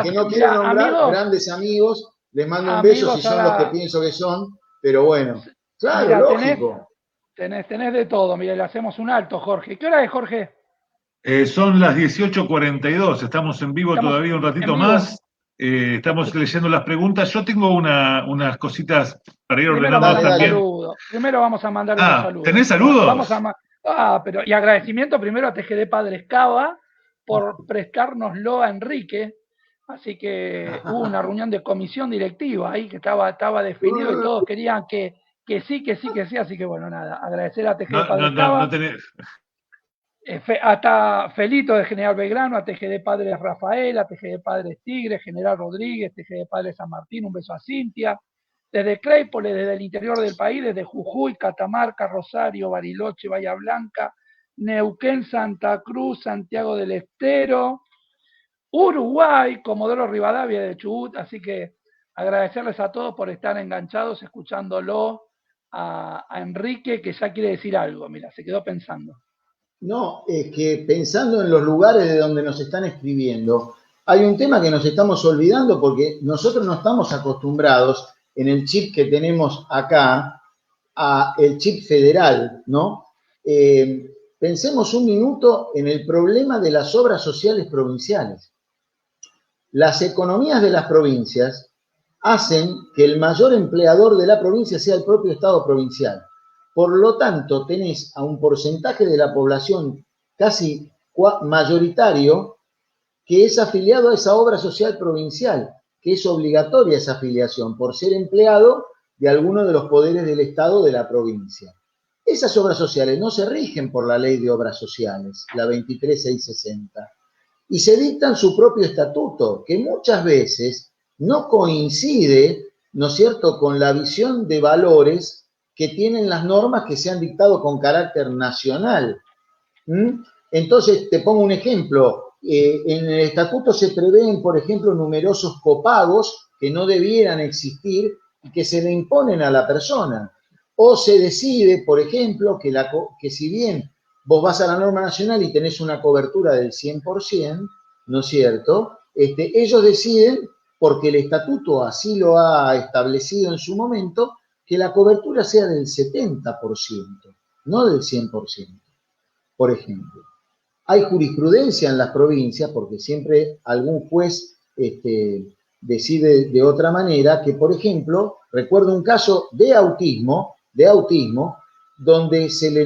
Que no quiero nombrar, amigos, grandes amigos, les mando un beso si son los que pienso que son, pero bueno. Claro, mirá, lógico. Tenés de todo, mira, le hacemos un alto, Jorge. ¿Qué hora es, Jorge? Son las 18:42, estamos en vivo todavía un ratito más. Estamos leyendo las preguntas. Yo tengo unas cositas para ir ordenando también. Primero vamos a mandar unos saludos. ¿Tenés saludos? Pero y agradecimiento primero a TGD Padres Cava por prestárnoslo a Enrique. Así que hubo una reunión de comisión directiva ahí que estaba definido y todos querían que sí, así que bueno, nada, agradecer a TGD Padres Cava. No tenés... Hasta Felito de General Belgrano, a TGD Padres Rafael, a TGD Padres Tigre, General Rodríguez, TGD Padres San Martín, un beso a Cintia. Desde Claypole, desde el interior del país, desde Jujuy, Catamarca, Rosario, Bariloche, Bahía Blanca, Neuquén, Santa Cruz, Santiago del Estero, Uruguay, Comodoro Rivadavia de Chubut. Así que agradecerles a todos por estar enganchados, escuchándolo a Enrique, que ya quiere decir algo. Mira, se quedó pensando. No, es que pensando en los lugares de donde nos están escribiendo, hay un tema que nos estamos olvidando porque nosotros no estamos acostumbrados en el chip que tenemos acá a el chip federal, ¿no? Pensemos un minuto en el problema de las obras sociales provinciales. Las economías de las provincias hacen que el mayor empleador de la provincia sea el propio Estado provincial. Por lo tanto, tenés a un porcentaje de la población casi mayoritario que es afiliado a esa obra social provincial, que es obligatoria esa afiliación por ser empleado de alguno de los poderes del Estado de la provincia. Esas obras sociales no se rigen por la Ley de Obras Sociales, la 23660, y se dictan su propio estatuto, que muchas veces no coincide, ¿no es cierto?, con la visión de valores que tienen las normas que se han dictado con carácter nacional. Entonces, te pongo un ejemplo. En el estatuto se prevén, por ejemplo, numerosos copagos que no debieran existir y que se le imponen a la persona. O se decide, por ejemplo, que si bien vos vas a la norma nacional y tenés una cobertura del 100%, ¿no es cierto?, ellos deciden, porque el estatuto así lo ha establecido en su momento, que la cobertura sea del 70%, no del 100%, por ejemplo. Hay jurisprudencia en las provincias, porque siempre algún juez decide de otra manera, que por ejemplo, recuerdo un caso de autismo, donde se le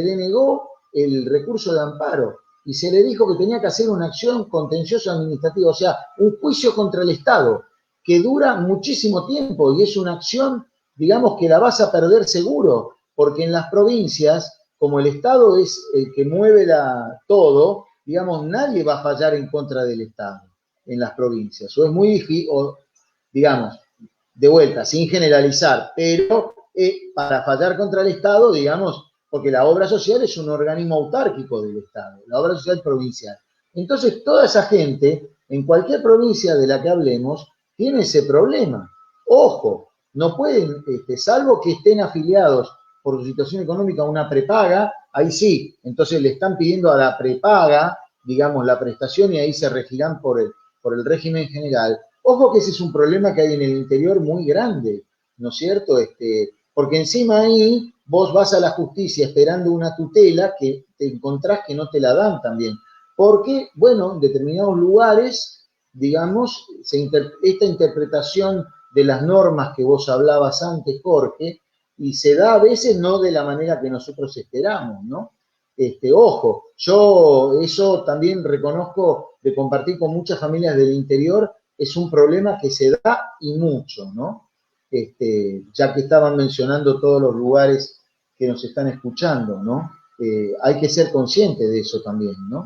denegó el recurso de amparo y se le dijo que tenía que hacer una acción contenciosa administrativa, o sea, un juicio contra el Estado, que dura muchísimo tiempo y es una acción, digamos, que la vas a perder seguro, porque en las provincias, como el Estado es el que mueve todo, digamos, nadie va a fallar en contra del Estado en las provincias. O es muy difícil, digamos, de vuelta, sin generalizar, pero para fallar contra el Estado, digamos, porque la obra social es un organismo autárquico del Estado, la obra social provincial. Entonces, toda esa gente, en cualquier provincia de la que hablemos, tiene ese problema. Ojo, no pueden, salvo que estén afiliados por su situación económica a una prepaga, ahí sí, entonces le están pidiendo a la prepaga, digamos, la prestación y ahí se regirán por el régimen general. Ojo que ese es un problema que hay en el interior muy grande, ¿no es cierto? Porque encima ahí vos vas a la justicia esperando una tutela que te encontrás que no te la dan también. Porque, bueno, en determinados lugares, digamos, esta interpretación de las normas que vos hablabas antes, Jorge, y se da a veces no de la manera que nosotros esperamos, ¿no? Ojo, yo eso también reconozco de compartir con muchas familias del interior, es un problema que se da y mucho, ¿no? Ya que estaban mencionando todos los lugares que nos están escuchando, ¿no? hay que ser consciente de eso también, ¿no?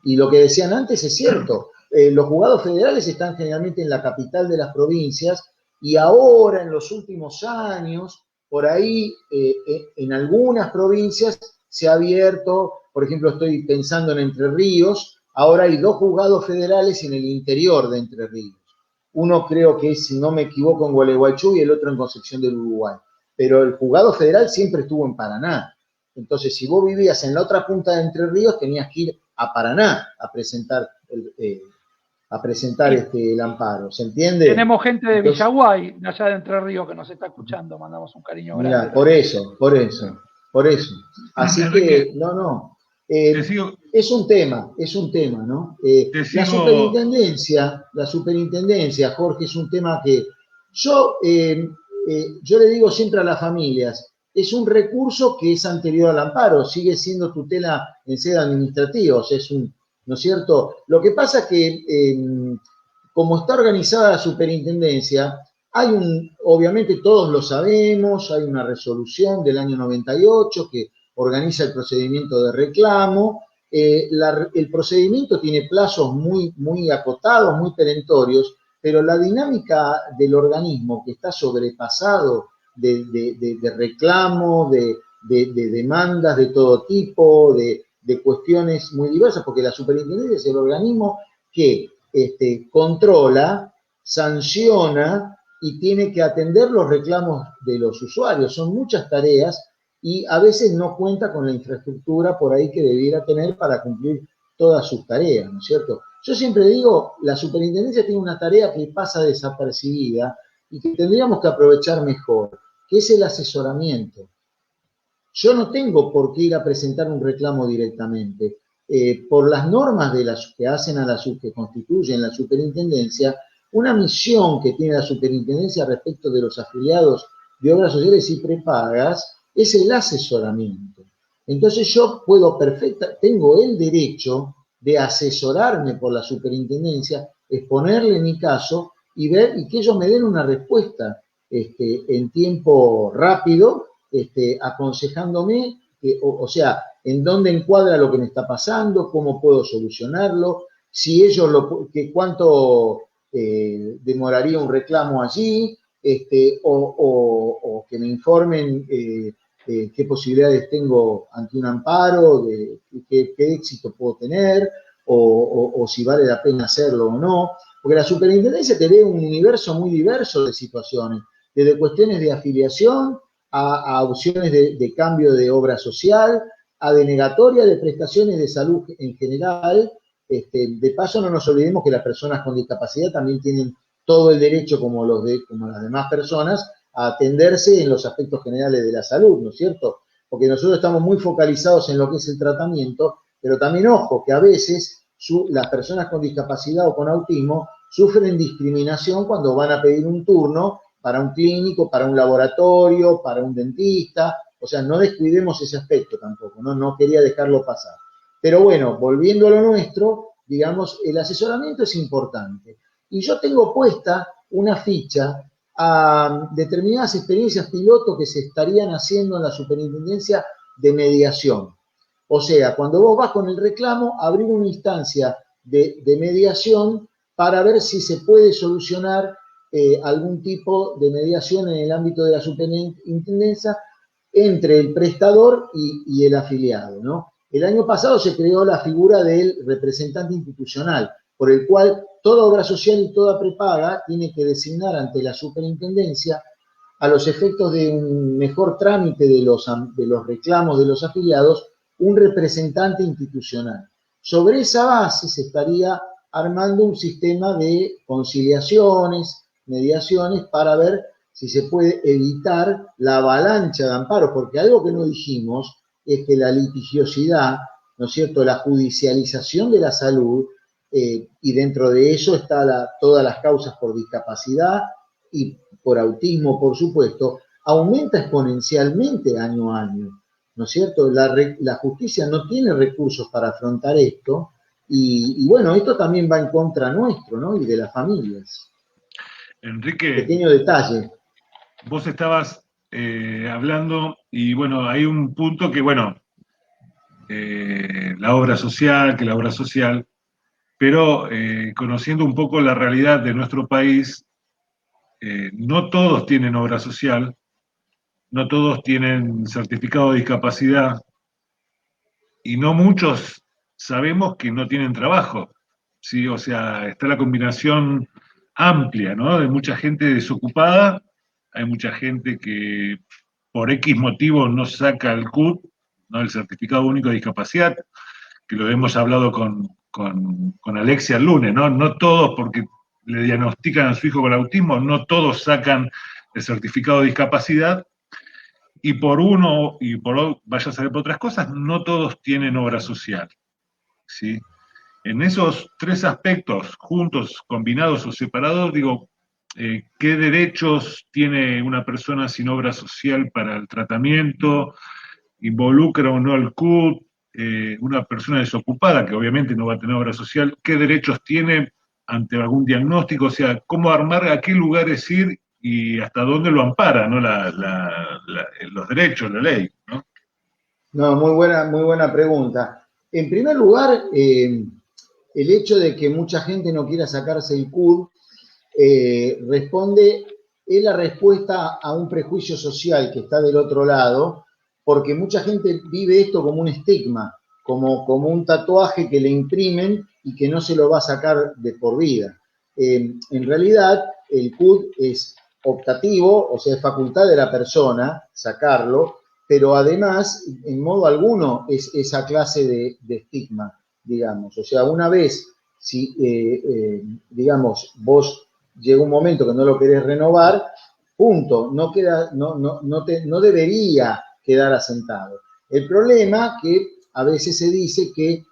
Y lo que decían antes es cierto, los juzgados federales están generalmente en la capital de las provincias y ahora en los últimos años, por ahí en algunas provincias se ha abierto, por ejemplo estoy pensando en Entre Ríos, ahora hay 2 juzgados federales en el interior de Entre Ríos. Uno creo que es, si no me equivoco, en Gualeguaychú y el otro en Concepción del Uruguay. Pero el juzgado federal siempre estuvo en Paraná. Entonces, si vos vivías en la otra punta de Entre Ríos, tenías que ir a Paraná a presentar el amparo. ¿Se entiende? Tenemos gente de Entonces, Villaguay, de allá de Entre Ríos, que nos está escuchando. Mandamos un cariño grande. Mira, por eso. Así Enrique, que, no. te sigo, es un tema, ¿no? te sigo, La superintendencia, Jorge, es un tema que yo le digo siempre a las familias, es un recurso que es anterior al amparo, sigue siendo tutela en sede administrativa, o sea, ¿no es cierto? Lo que pasa es que, como está organizada la superintendencia, obviamente todos lo sabemos, hay una resolución del año 98 que organiza el procedimiento de reclamo. El procedimiento tiene plazos muy, muy acotados, muy perentorios, pero la dinámica del organismo que está sobrepasado de reclamo, de demandas de todo tipo, de cuestiones muy diversas, porque la superintendencia es el organismo que controla, sanciona y tiene que atender los reclamos de los usuarios. Son muchas tareas y a veces no cuenta con la infraestructura por ahí que debiera tener para cumplir todas sus tareas, ¿no es cierto? Yo siempre digo, la superintendencia tiene una tarea que pasa desapercibida y que tendríamos que aprovechar mejor, que es el asesoramiento. Yo no tengo por qué ir a presentar un reclamo directamente. Por las normas que hacen que constituyen la superintendencia, una misión que tiene la superintendencia respecto de los afiliados de obras sociales y prepagas es el asesoramiento. Entonces yo tengo el derecho de asesorarme por la superintendencia, exponerle mi caso y ver y que ellos me den una respuesta en tiempo rápido, aconsejándome, o sea, en dónde encuadra lo que me está pasando, cómo puedo solucionarlo, si ellos cuánto demoraría un reclamo allí, o que me informen qué posibilidades tengo ante un amparo, qué éxito puedo tener, o si vale la pena hacerlo o no. Porque la superintendencia te ve un universo muy diverso de situaciones, desde cuestiones de afiliación a opciones de cambio de obra social, a denegatoria de prestaciones de salud en general. De paso, no nos olvidemos que las personas con discapacidad también tienen todo el derecho, como las demás personas, a atenderse en los aspectos generales de la salud, ¿no es cierto? Porque nosotros estamos muy focalizados en lo que es el tratamiento, pero también, ojo, que a veces las personas con discapacidad o con autismo sufren discriminación cuando van a pedir un turno para un clínico, para un laboratorio, para un dentista. O sea, no descuidemos ese aspecto tampoco, no quería dejarlo pasar. Pero bueno, volviendo a lo nuestro, digamos, el asesoramiento es importante. Y yo tengo puesta una ficha a determinadas experiencias piloto que se estarían haciendo en la superintendencia de mediación. O sea, cuando vos vas con el reclamo, abrir una instancia de mediación para ver si se puede solucionar algún tipo de mediación en el ámbito de la superintendencia entre el prestador y el afiliado, ¿no? El año pasado se creó la figura del representante institucional, por el cual toda obra social y toda prepaga tiene que designar ante la superintendencia, a los efectos de un mejor trámite de los reclamos de los afiliados, un representante institucional. Sobre esa base se estaría armando un sistema de conciliaciones, mediaciones, para ver si se puede evitar la avalancha de amparos, porque algo que no dijimos es que la litigiosidad, ¿no es cierto?, la judicialización de la salud, y dentro de eso está todas las causas por discapacidad y por autismo, por supuesto, aumenta exponencialmente año a año, ¿no es cierto? La justicia no tiene recursos para afrontar esto, y bueno, esto también va en contra nuestro, ¿no?, y de las familias. Enrique, Pequeño detalle. Vos estabas hablando, y bueno, hay un punto que, bueno, la obra social, que la obra social, pero conociendo un poco la realidad de nuestro país, no todos tienen obra social, no todos tienen certificado de discapacidad y no muchos sabemos que no tienen trabajo, ¿sí? O sea, está la combinación amplia, ¿no? De mucha gente desocupada, hay mucha gente que por X motivo no saca el CUD, ¿no? El Certificado Único de Discapacidad, que lo hemos hablado con Alexia el lunes, ¿no? No todos, porque le diagnostican a su hijo con autismo, no todos sacan el certificado de discapacidad, y por uno, y por vaya a saber por otras cosas, no todos tienen obra social, ¿sí? En esos tres aspectos, juntos, combinados o separados, digo, ¿qué derechos tiene una persona sin obra social para el tratamiento? ¿Involucra o no el CUT? Una persona desocupada, que obviamente no va a tener obra social, ¿qué derechos tiene ante algún diagnóstico? O sea, ¿cómo armar, a qué lugares ir y hasta dónde lo ampara, ¿no? Los derechos, la ley, ¿no? No, muy buena pregunta. En primer lugar, el hecho de que mucha gente no quiera sacarse el CUD es la respuesta a un prejuicio social que está del otro lado, porque mucha gente vive esto como un estigma, como un tatuaje que le imprimen y que no se lo va a sacar de por vida. En realidad, el CUD es optativo, o sea, es facultad de la persona sacarlo, pero además, en modo alguno, es esa clase de estigma, digamos. O sea, una vez, si, digamos, vos llega un momento que no lo querés renovar, punto, no debería quedar asentado. El problema que a veces se dice que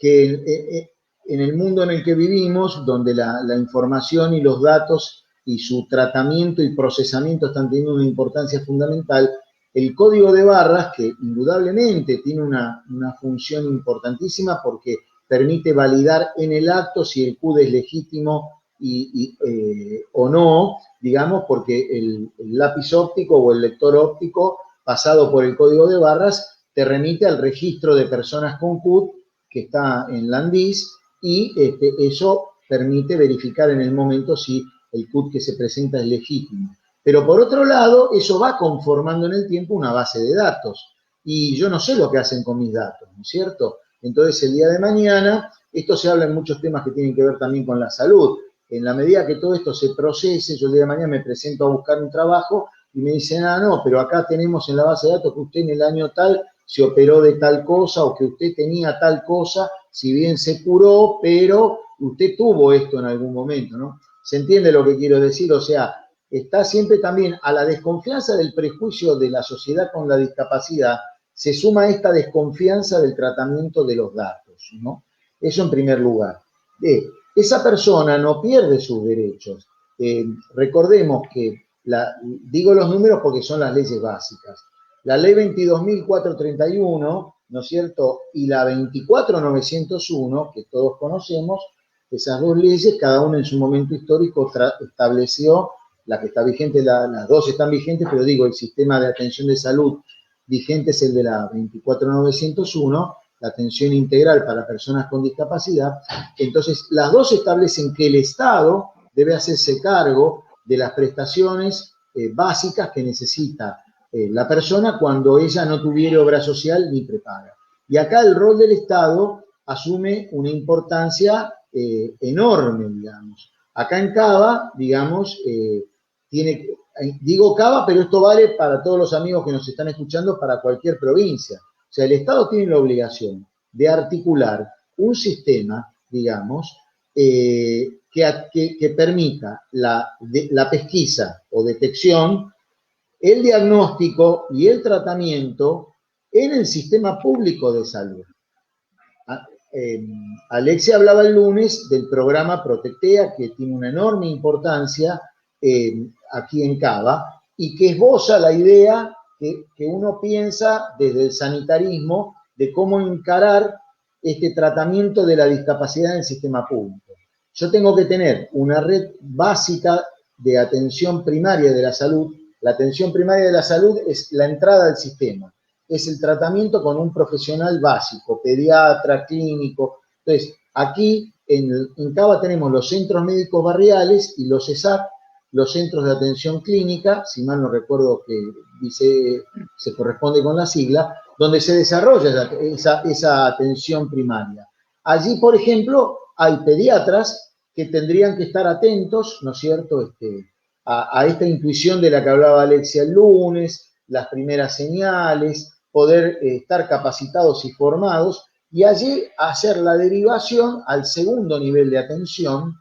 en el mundo en el que vivimos, donde la información y los datos y su tratamiento y procesamiento están teniendo una importancia fundamental, el código de barras, que indudablemente tiene una función importantísima porque permite validar en el acto si el CUD es legítimo o no, digamos, porque el lápiz óptico o el lector óptico pasado por el código de barras te remite al registro de personas con CUD que está en la ANDIS y eso permite verificar en el momento si el CUD que se presenta es legítimo. Pero por otro lado, eso va conformando en el tiempo una base de datos. Y yo no sé lo que hacen con mis datos, ¿no es cierto? Entonces, el día de mañana, esto se habla en muchos temas que tienen que ver también con la salud. En la medida que todo esto se procese, yo el día de mañana me presento a buscar un trabajo y me dicen, no, pero acá tenemos en la base de datos que usted en el año tal se operó de tal cosa o que usted tenía tal cosa, si bien se curó, pero usted tuvo esto en algún momento, ¿no? ¿Se entiende lo que quiero decir? O sea, está siempre también a la desconfianza del prejuicio de la sociedad con la discapacidad, se suma esta desconfianza del tratamiento de los datos, ¿no? Eso en primer lugar. Esa persona no pierde sus derechos. Recordemos que, digo los números porque son las leyes básicas. La ley 22.431, ¿no es cierto? Y la 24.901, que todos conocemos, esas dos leyes, cada una en su momento histórico estableció, la que está vigente, las dos están vigentes, pero digo, el sistema de atención de salud vigente es el de la 24.901, la atención integral para personas con discapacidad. Entonces, las dos establecen que el Estado debe hacerse cargo de las prestaciones básicas que necesita la persona cuando ella no tuviera obra social ni prepaga. Y acá el rol del Estado asume una importancia enorme, digamos. Acá en Cava, digamos, digo Cava, pero esto vale para todos los amigos que nos están escuchando, para cualquier provincia. O sea, el Estado tiene la obligación de articular un sistema, digamos, que permita la pesquisa o detección, el diagnóstico y el tratamiento en el sistema público de salud. Alexia hablaba el lunes del programa Protectea, que tiene una enorme importancia aquí en Cava, y que esboza la idea que uno piensa desde el sanitarismo de cómo encarar este tratamiento de la discapacidad en el sistema público. Yo tengo que tener una red básica de atención primaria de la salud. La atención primaria de la salud es la entrada al sistema. es el tratamiento con un profesional básico, pediatra, clínico. Entonces, aquí en Cava tenemos los centros médicos barriales y los CESAC, los centros de atención clínica, si mal no recuerdo que se corresponde con la sigla, donde se desarrolla esa atención primaria. Allí, por ejemplo, hay pediatras que tendrían que estar atentos, ¿no es cierto?, a esta intuición de la que hablaba Alexia el lunes, las primeras señales, poder estar capacitados y formados, y allí hacer la derivación al segundo nivel de atención,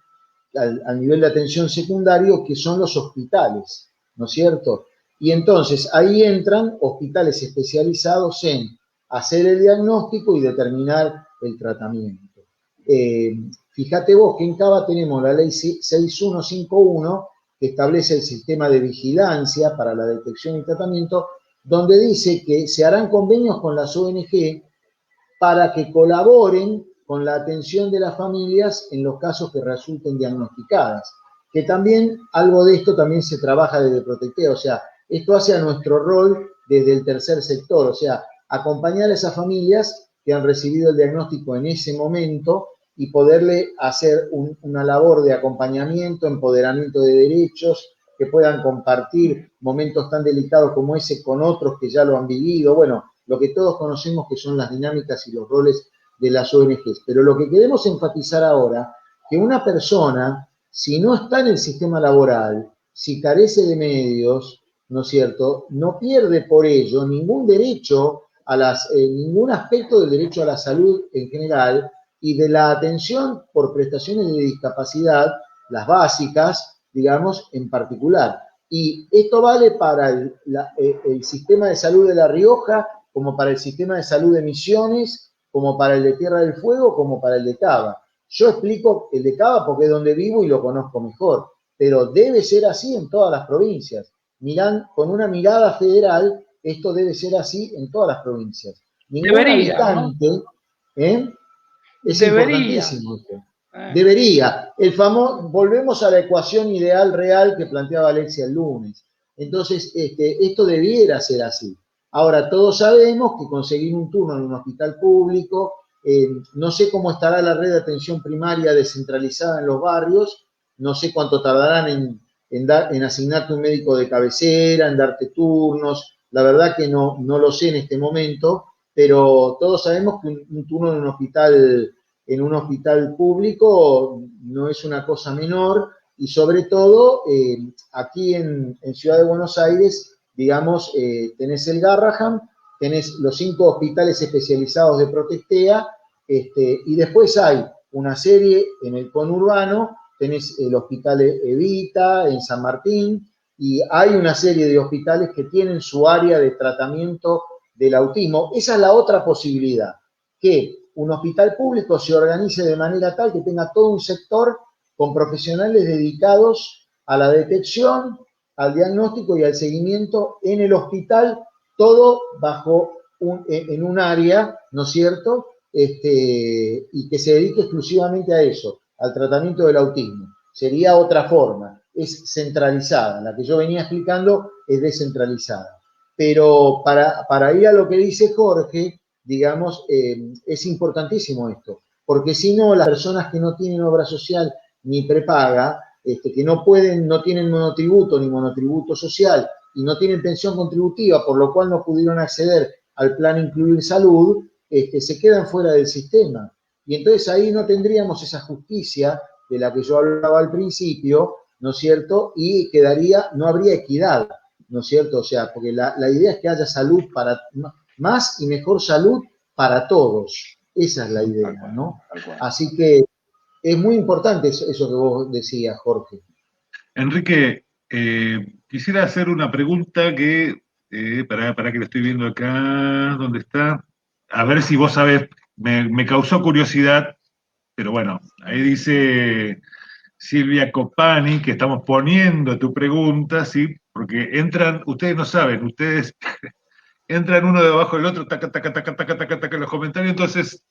al nivel de atención secundario, que son los hospitales, ¿no es cierto? Y entonces ahí entran hospitales especializados en hacer el diagnóstico y determinar el tratamiento. Fíjate vos que en Cava tenemos la ley 6151, que establece el sistema de vigilancia para la detección y tratamiento, donde dice que se harán convenios con las ONG para que colaboren con la atención de las familias en los casos que resulten diagnosticadas. Que también, algo de esto también se trabaja desde Protectea, o sea, esto hace a nuestro rol desde el tercer sector, o sea, acompañar a esas familias que han recibido el diagnóstico en ese momento y poderle hacer una labor de acompañamiento, empoderamiento de derechos, que puedan compartir momentos tan delicados como ese con otros que ya lo han vivido, bueno, lo que todos conocemos que son las dinámicas y los roles de las ONGs. Pero lo que queremos enfatizar ahora, que una persona, si no está en el sistema laboral, si carece de medios, ¿no es cierto?, no pierde por ello ningún derecho ningún aspecto del derecho a la salud en general y de la atención por prestaciones de discapacidad, las básicas, digamos, en particular. Y esto vale para el sistema de salud de La Rioja, como para el sistema de salud de Misiones, como para el de Tierra del Fuego, como para el de Cava. Yo explico el de Cava porque es donde vivo y lo conozco mejor, pero debe ser así en todas las provincias. Con una mirada federal, esto debe ser así en todas las provincias. Ningún habitante, ¿no? Es importantísimo esto. Debería. Volvemos a la ecuación ideal real que planteaba Alexia el lunes. Entonces, esto debiera ser así. Ahora, todos sabemos que conseguir un turno en un hospital público, no sé cómo estará la red de atención primaria descentralizada en los barrios, no sé cuánto tardarán en asignarte un médico de cabecera, en darte turnos, la verdad que no lo sé en este momento, pero todos sabemos que un turno en un hospital público no es una cosa menor, y sobre todo aquí en Ciudad de Buenos Aires, digamos, tenés el Garrahan, tenés los 5 hospitales especializados de Protectea, y después hay una serie en el conurbano, tenés el Hospital Evita en San Martín, y hay una serie de hospitales que tienen su área de tratamiento del autismo. Esa es la otra posibilidad, que un hospital público se organice de manera tal que tenga todo un sector con profesionales dedicados a la detección, al diagnóstico y al seguimiento en el hospital, todo en un área, ¿no es cierto?, y que se dedique exclusivamente a eso, al tratamiento del autismo. Sería otra forma, es centralizada. La que yo venía explicando es descentralizada. Pero para ir a lo que dice Jorge, digamos, es importantísimo esto, porque si no, las personas que no tienen obra social ni prepaga, que no tienen monotributo ni monotributo social y no tienen pensión contributiva, por lo cual no pudieron acceder al plan Incluir Salud, se quedan fuera del sistema. Y entonces ahí no tendríamos esa justicia de la que yo hablaba al principio, ¿no es cierto? Y no habría equidad, ¿no es cierto? O sea, porque la idea es que haya salud más y mejor salud para todos. Esa es la idea, ¿no? Así que es muy importante eso que vos decías, Jorge. Enrique, quisiera hacer una pregunta que, para que la estoy viendo acá, ¿dónde está? A ver si vos sabés, me causó curiosidad, pero bueno, ahí dice Silvia Copani que estamos poniendo tu pregunta, ¿sí? Porque ustedes no saben, ustedes entran uno debajo del otro, taca, taca, taca, taca, taca, taca, los comentarios, entonces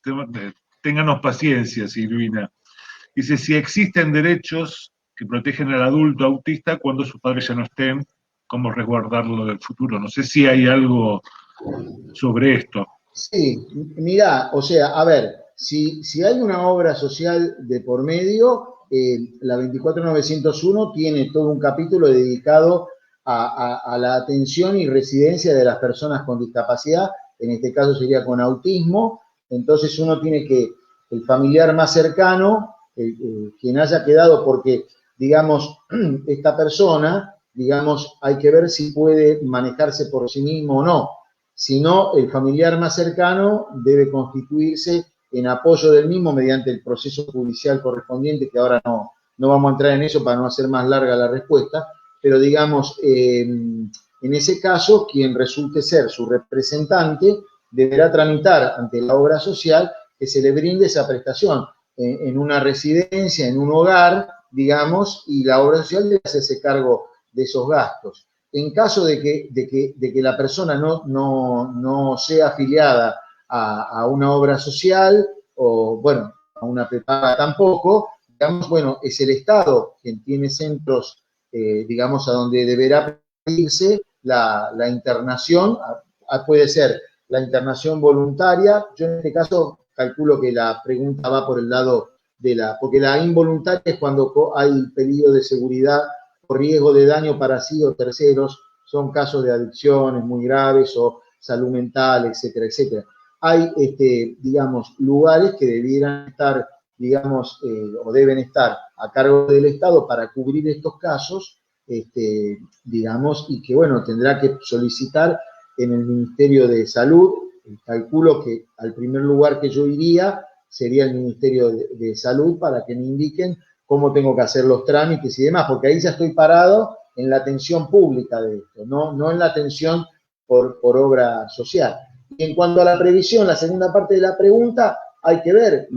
ténganos paciencia, Silvina. Dice, si existen derechos que protegen al adulto autista cuando sus padres ya no estén, ¿cómo resguardarlo del futuro? No sé si hay algo sobre esto. Sí, mirá, o sea, a ver, si hay una obra social de por medio, la 24901 tiene todo un capítulo dedicado a la atención y residencia de las personas con discapacidad, en este caso sería con autismo. Entonces uno tiene que, el familiar más cercano, quien haya quedado, porque, digamos, esta persona, digamos, hay que ver si puede manejarse por sí mismo o no. Si no, el familiar más cercano debe constituirse en apoyo del mismo mediante el proceso judicial correspondiente, que ahora no vamos a entrar en eso para no hacer más larga la respuesta, pero digamos, en ese caso, quien resulte ser su representante deberá tramitar ante la obra social que se le brinde esa prestación en una residencia, en un hogar, digamos, y la obra social debe hacerse cargo de esos gastos. En caso de que la persona no sea afiliada a una obra social, o bueno, a una prepaga tampoco, digamos, bueno, es el Estado quien tiene centros, digamos, a donde deberá pedirse la internación, puede ser la internación voluntaria. Yo en este caso calculo que la pregunta va por el lado porque la involuntaria es cuando hay peligro de seguridad o riesgo de daño para sí o terceros, son casos de adicciones muy graves o salud mental, etcétera, etcétera. Hay, digamos, lugares que debieran estar, digamos, o deben estar a cargo del Estado para cubrir estos casos, digamos, y que, bueno, tendrá que solicitar en el Ministerio de Salud. Calculo que al primer lugar que yo iría sería el Ministerio de Salud para que me indiquen cómo tengo que hacer los trámites y demás, porque ahí ya estoy parado en la atención pública de esto, no en la atención por obra social. Y en cuanto a la previsión, la segunda parte de la pregunta, hay que ver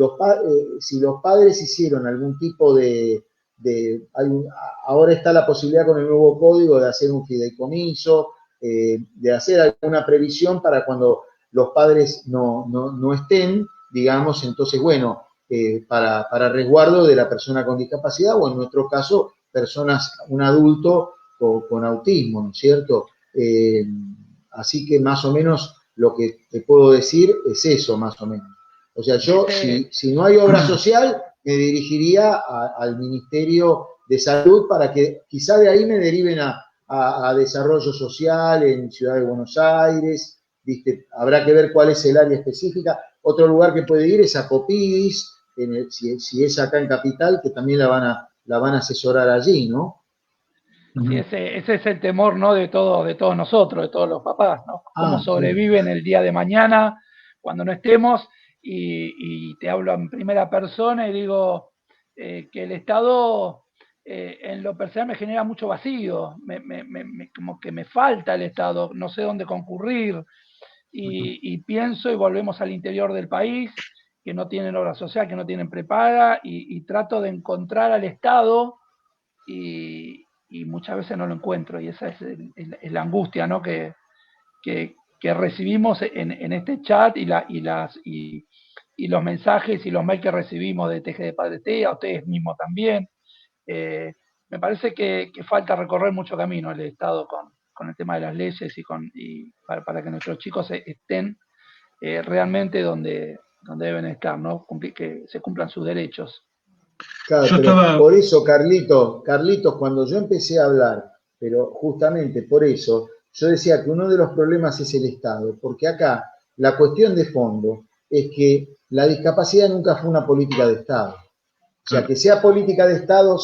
si los padres hicieron algún tipo ahora está la posibilidad con el nuevo código de hacer un fideicomiso, de hacer alguna previsión para cuando los padres no estén, digamos, entonces, bueno, para resguardo de la persona con discapacidad o en nuestro caso, un adulto con autismo, ¿no es cierto? Así que más o menos lo que te puedo decir es eso, más o menos. O sea, yo, si no hay obra social, me dirigiría al Ministerio de Salud para que quizá de ahí me deriven a desarrollo social en Ciudad de Buenos Aires, ¿viste? Habrá que ver cuál es el área específica. Otro lugar que puede ir es a Copidis, si es acá en Capital, que también la van a asesorar allí, ¿no? Sí, ese es el temor, ¿no? de todos nosotros, de todos los papás, ¿no? Cómo sobreviven el día de mañana cuando no estemos, y te hablo en primera persona y digo que el Estado en lo personal me genera mucho vacío, como que me falta el Estado, no sé dónde concurrir, y pienso, y volvemos al interior del país, que no tienen obra social, que no tienen prepaga, y trato de encontrar al Estado, y muchas veces no lo encuentro, y esa es la angustia, ¿no? que recibimos en este chat, y los mensajes y los mails que recibimos de TG de Padre TEA, ustedes mismos también. Me parece que falta recorrer mucho camino el Estado con el tema de las leyes y para que nuestros chicos estén realmente donde deben estar, ¿no? Que se cumplan sus derechos. Claro, por eso, Carlitos, cuando yo empecé a hablar, pero justamente por eso, yo decía que uno de los problemas es el Estado, porque acá la cuestión de fondo es que la discapacidad nunca fue una política de Estado. O sea, que sea política de Estado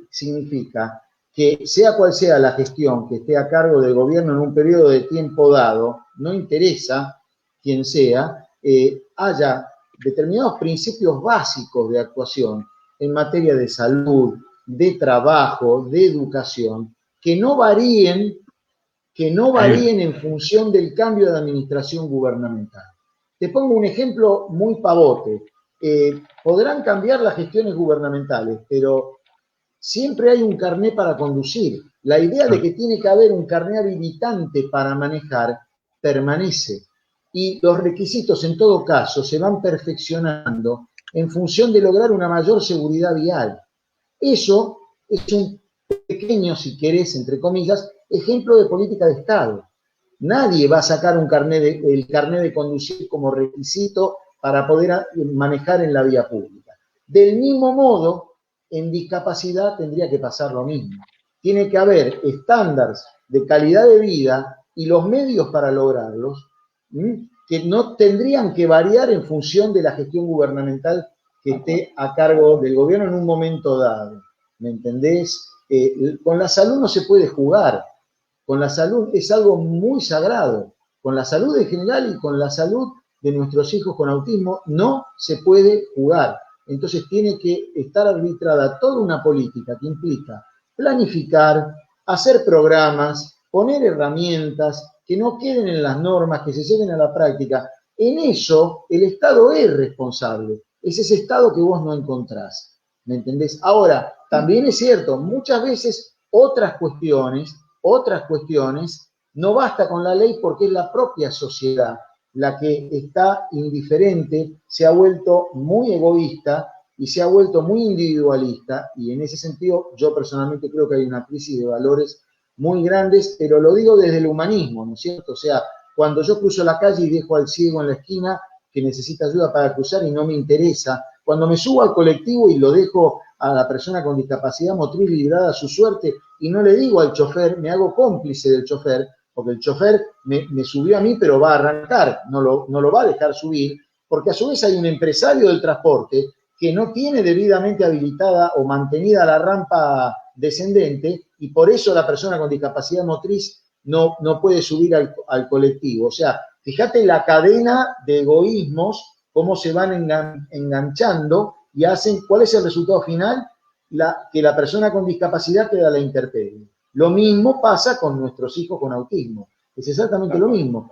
significa que sea cual sea la gestión que esté a cargo del gobierno en un periodo de tiempo dado, no interesa quién sea, haya determinados principios básicos de actuación en materia de salud, de trabajo, de educación, que no varíen en función del cambio de administración gubernamental. Te pongo un ejemplo muy pavote. Podrán cambiar las gestiones gubernamentales, pero siempre hay un carné para conducir. La idea de que tiene que haber un carné habilitante para manejar permanece. Y los requisitos, en todo caso, se van perfeccionando en función de lograr una mayor seguridad vial. Eso es un pequeño, si querés, entre comillas, ejemplo de política de Estado. Nadie va a sacar el carnet de conducir como requisito para poder manejar en la vía pública. Del mismo modo, en discapacidad tendría que pasar lo mismo. Tiene que haber estándares de calidad de vida y los medios para lograrlos, que no tendrían que variar en función de la gestión gubernamental que esté a cargo del gobierno en un momento dado. ¿Me entendés? Con la salud no se puede jugar. Con la salud es algo muy sagrado. Con la salud en general y con la salud de nuestros hijos con autismo no se puede jugar. Entonces tiene que estar arbitrada toda una política que implica planificar, hacer programas, poner herramientas que no queden en las normas, que se lleven a la práctica. En eso el Estado es responsable. Es ese Estado que vos no encontrás. ¿Me entendés? Ahora, también es cierto, muchas veces otras cuestiones, no basta con la ley porque es la propia sociedad la que está indiferente, se ha vuelto muy egoísta y se ha vuelto muy individualista, y en ese sentido yo personalmente creo que hay una crisis de valores muy grandes, pero lo digo desde el humanismo, ¿no es cierto? O sea, cuando yo cruzo la calle y dejo al ciego en la esquina que necesita ayuda para cruzar y no me interesa, cuando me subo al colectivo y lo dejo a la persona con discapacidad motriz librada a su suerte y no le digo al chofer, me hago cómplice del chofer, porque el chofer me subió a mí, pero va a arrancar, no lo va a dejar subir, porque a su vez hay un empresario del transporte que no tiene debidamente habilitada o mantenida la rampa descendente, y por eso la persona con discapacidad motriz no puede subir al colectivo. O sea, fíjate la cadena de egoísmos, cómo se van enganchando y hacen, ¿cuál es el resultado final? Que la persona con discapacidad queda a la intemperie. Lo mismo pasa con nuestros hijos con autismo. Es exactamente lo mismo.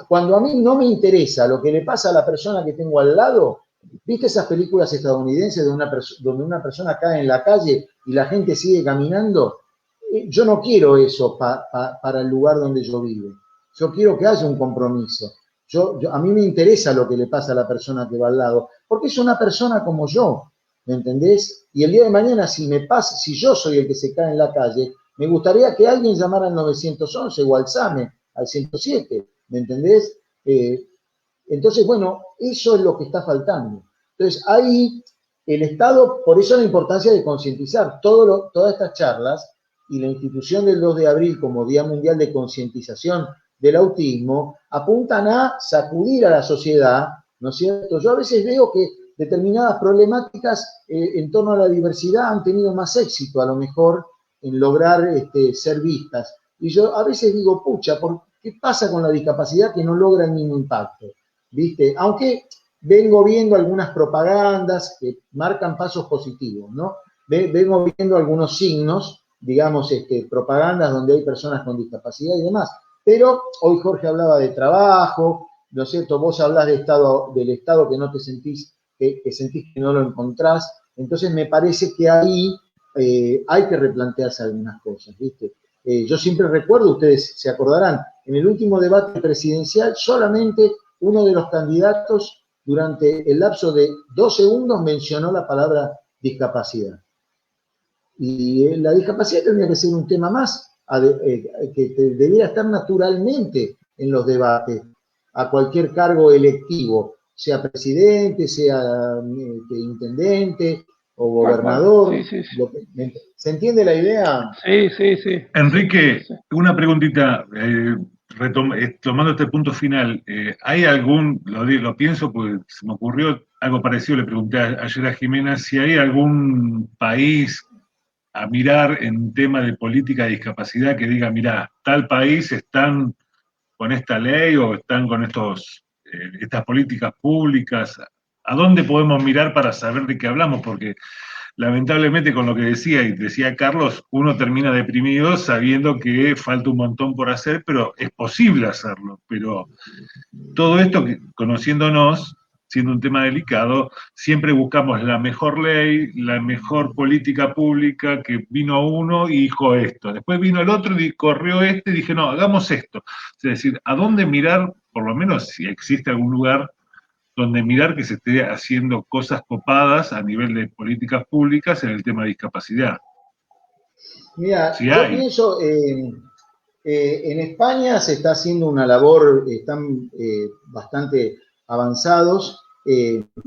Cuando a mí no me interesa lo que le pasa a la persona que tengo al lado, ¿viste esas películas estadounidenses donde una persona cae en la calle y la gente sigue caminando? Yo no quiero eso para el lugar donde yo vivo. Yo quiero que haya un compromiso. A mí me interesa lo que le pasa a la persona que va al lado, porque es una persona como yo. ¿Me entendés? Y el día de mañana, si yo soy el que se cae en la calle, me gustaría que alguien llamara al 911 o al SAME, al 107, ¿me entendés? Entonces, bueno, eso es lo que está faltando. Entonces, ahí el Estado, por eso la importancia de concientizar todas estas charlas y la institución del 2 de abril como Día Mundial de Concientización del Autismo, apuntan a sacudir a la sociedad, ¿no es cierto? Yo a veces veo que determinadas problemáticas en torno a la diversidad han tenido más éxito, a lo mejor, en lograr ser vistas. Y yo a veces digo, pucha, ¿qué pasa con la discapacidad que no logra el mismo impacto? ¿Viste? Aunque vengo viendo algunas propagandas que marcan pasos positivos, ¿no? Vengo viendo algunos signos, digamos, propagandas donde hay personas con discapacidad y demás. Pero hoy Jorge hablaba de trabajo, ¿no es cierto? Vos hablás del Estado que no te sentís, que sentís que no lo encontrás. Entonces me parece que ahí hay que replantearse algunas cosas, ¿viste? Yo siempre recuerdo, ustedes se acordarán, en el último debate presidencial solamente uno de los candidatos durante el lapso de 2 segundos mencionó la palabra discapacidad. Y la discapacidad tendría que ser un tema más que debiera estar naturalmente en los debates a cualquier cargo electivo, sea presidente, sea intendente o gobernador. Sí. ¿Se entiende la idea? Sí. Enrique, una preguntita, tomando este punto final, ¿hay algún, lo pienso porque se me ocurrió algo parecido, le pregunté ayer a Jimena, si hay algún país a mirar en tema de política de discapacidad que diga, mirá, tal país están con esta ley o están con estas políticas públicas? ¿A dónde podemos mirar para saber de qué hablamos? Porque lamentablemente con lo que decía Carlos, uno termina deprimido sabiendo que falta un montón por hacer, pero es posible hacerlo. Pero todo esto, conociéndonos, siendo un tema delicado, siempre buscamos la mejor ley, la mejor política pública, que vino uno y dijo esto. Después vino el otro y corrió y dije, no, hagamos esto. Es decir, ¿a dónde mirar, por lo menos si existe algún lugar donde mirar que se esté haciendo cosas copadas a nivel de políticas públicas en el tema de discapacidad? Mira, Sí yo hay. pienso, En España se está haciendo una labor, están bastante avanzados.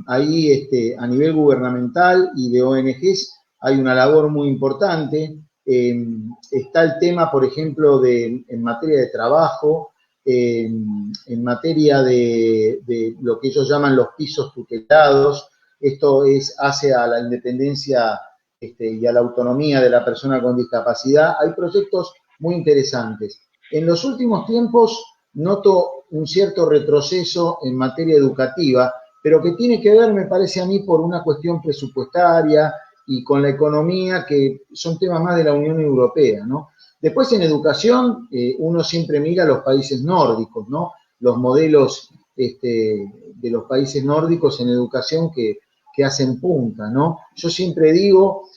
Ahí a nivel gubernamental y de ONGs hay una labor muy importante. Está el tema, por ejemplo, en materia de trabajo, en materia de lo que ellos llaman los pisos tutelados. Esto hace a la independencia y a la autonomía de la persona con discapacidad. Hay proyectos muy interesantes. En los últimos tiempos noto un cierto retroceso en materia educativa, pero que tiene que ver, me parece a mí, por una cuestión presupuestaria y con la economía, que son temas más de la Unión Europea, ¿no? Después, en educación, uno siempre mira a los países nórdicos, ¿no? Los modelos de los países nórdicos en educación que hacen punta, ¿no? Yo siempre digo,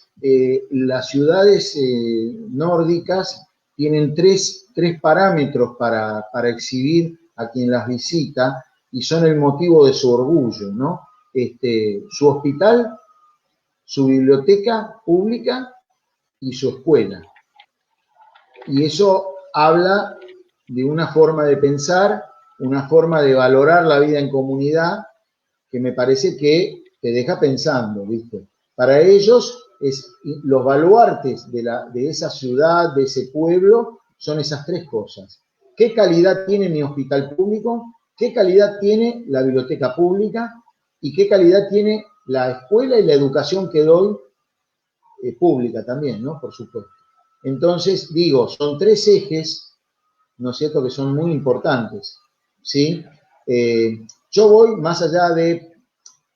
las ciudades nórdicas tienen tres parámetros para exhibir a quien las visita y son el motivo de su orgullo, ¿no? Su hospital, su biblioteca pública y su escuela. Y eso habla de una forma de pensar, una forma de valorar la vida en comunidad que me parece que te deja pensando, ¿viste? Para ellos, los baluartes de esa ciudad, de ese pueblo, son esas tres cosas. ¿Qué calidad tiene mi hospital público? ¿Qué calidad tiene la biblioteca pública? ¿Y qué calidad tiene la escuela y la educación que doy pública también, ¿no? Por supuesto. Entonces, digo, son tres ejes, ¿no es cierto?, que son muy importantes, ¿sí? Yo voy más allá de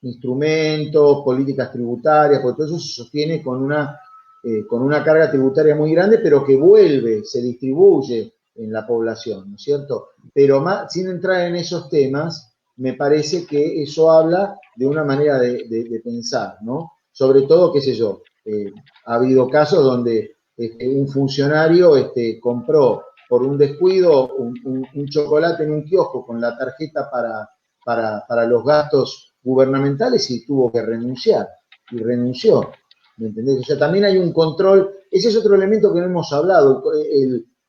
instrumentos, políticas tributarias, porque todo eso se sostiene con una carga tributaria muy grande, pero que vuelve, se distribuye en la población, ¿no es cierto? Pero sin entrar en esos temas, me parece que eso habla de una manera de pensar, ¿no? Sobre todo, qué sé yo, ha habido casos donde un funcionario compró por un descuido un chocolate en un kiosco con la tarjeta para los gastos gubernamentales y tuvo que renunciar, y renunció, ¿me entendés? O sea, también hay un control, ese es otro elemento que no hemos hablado,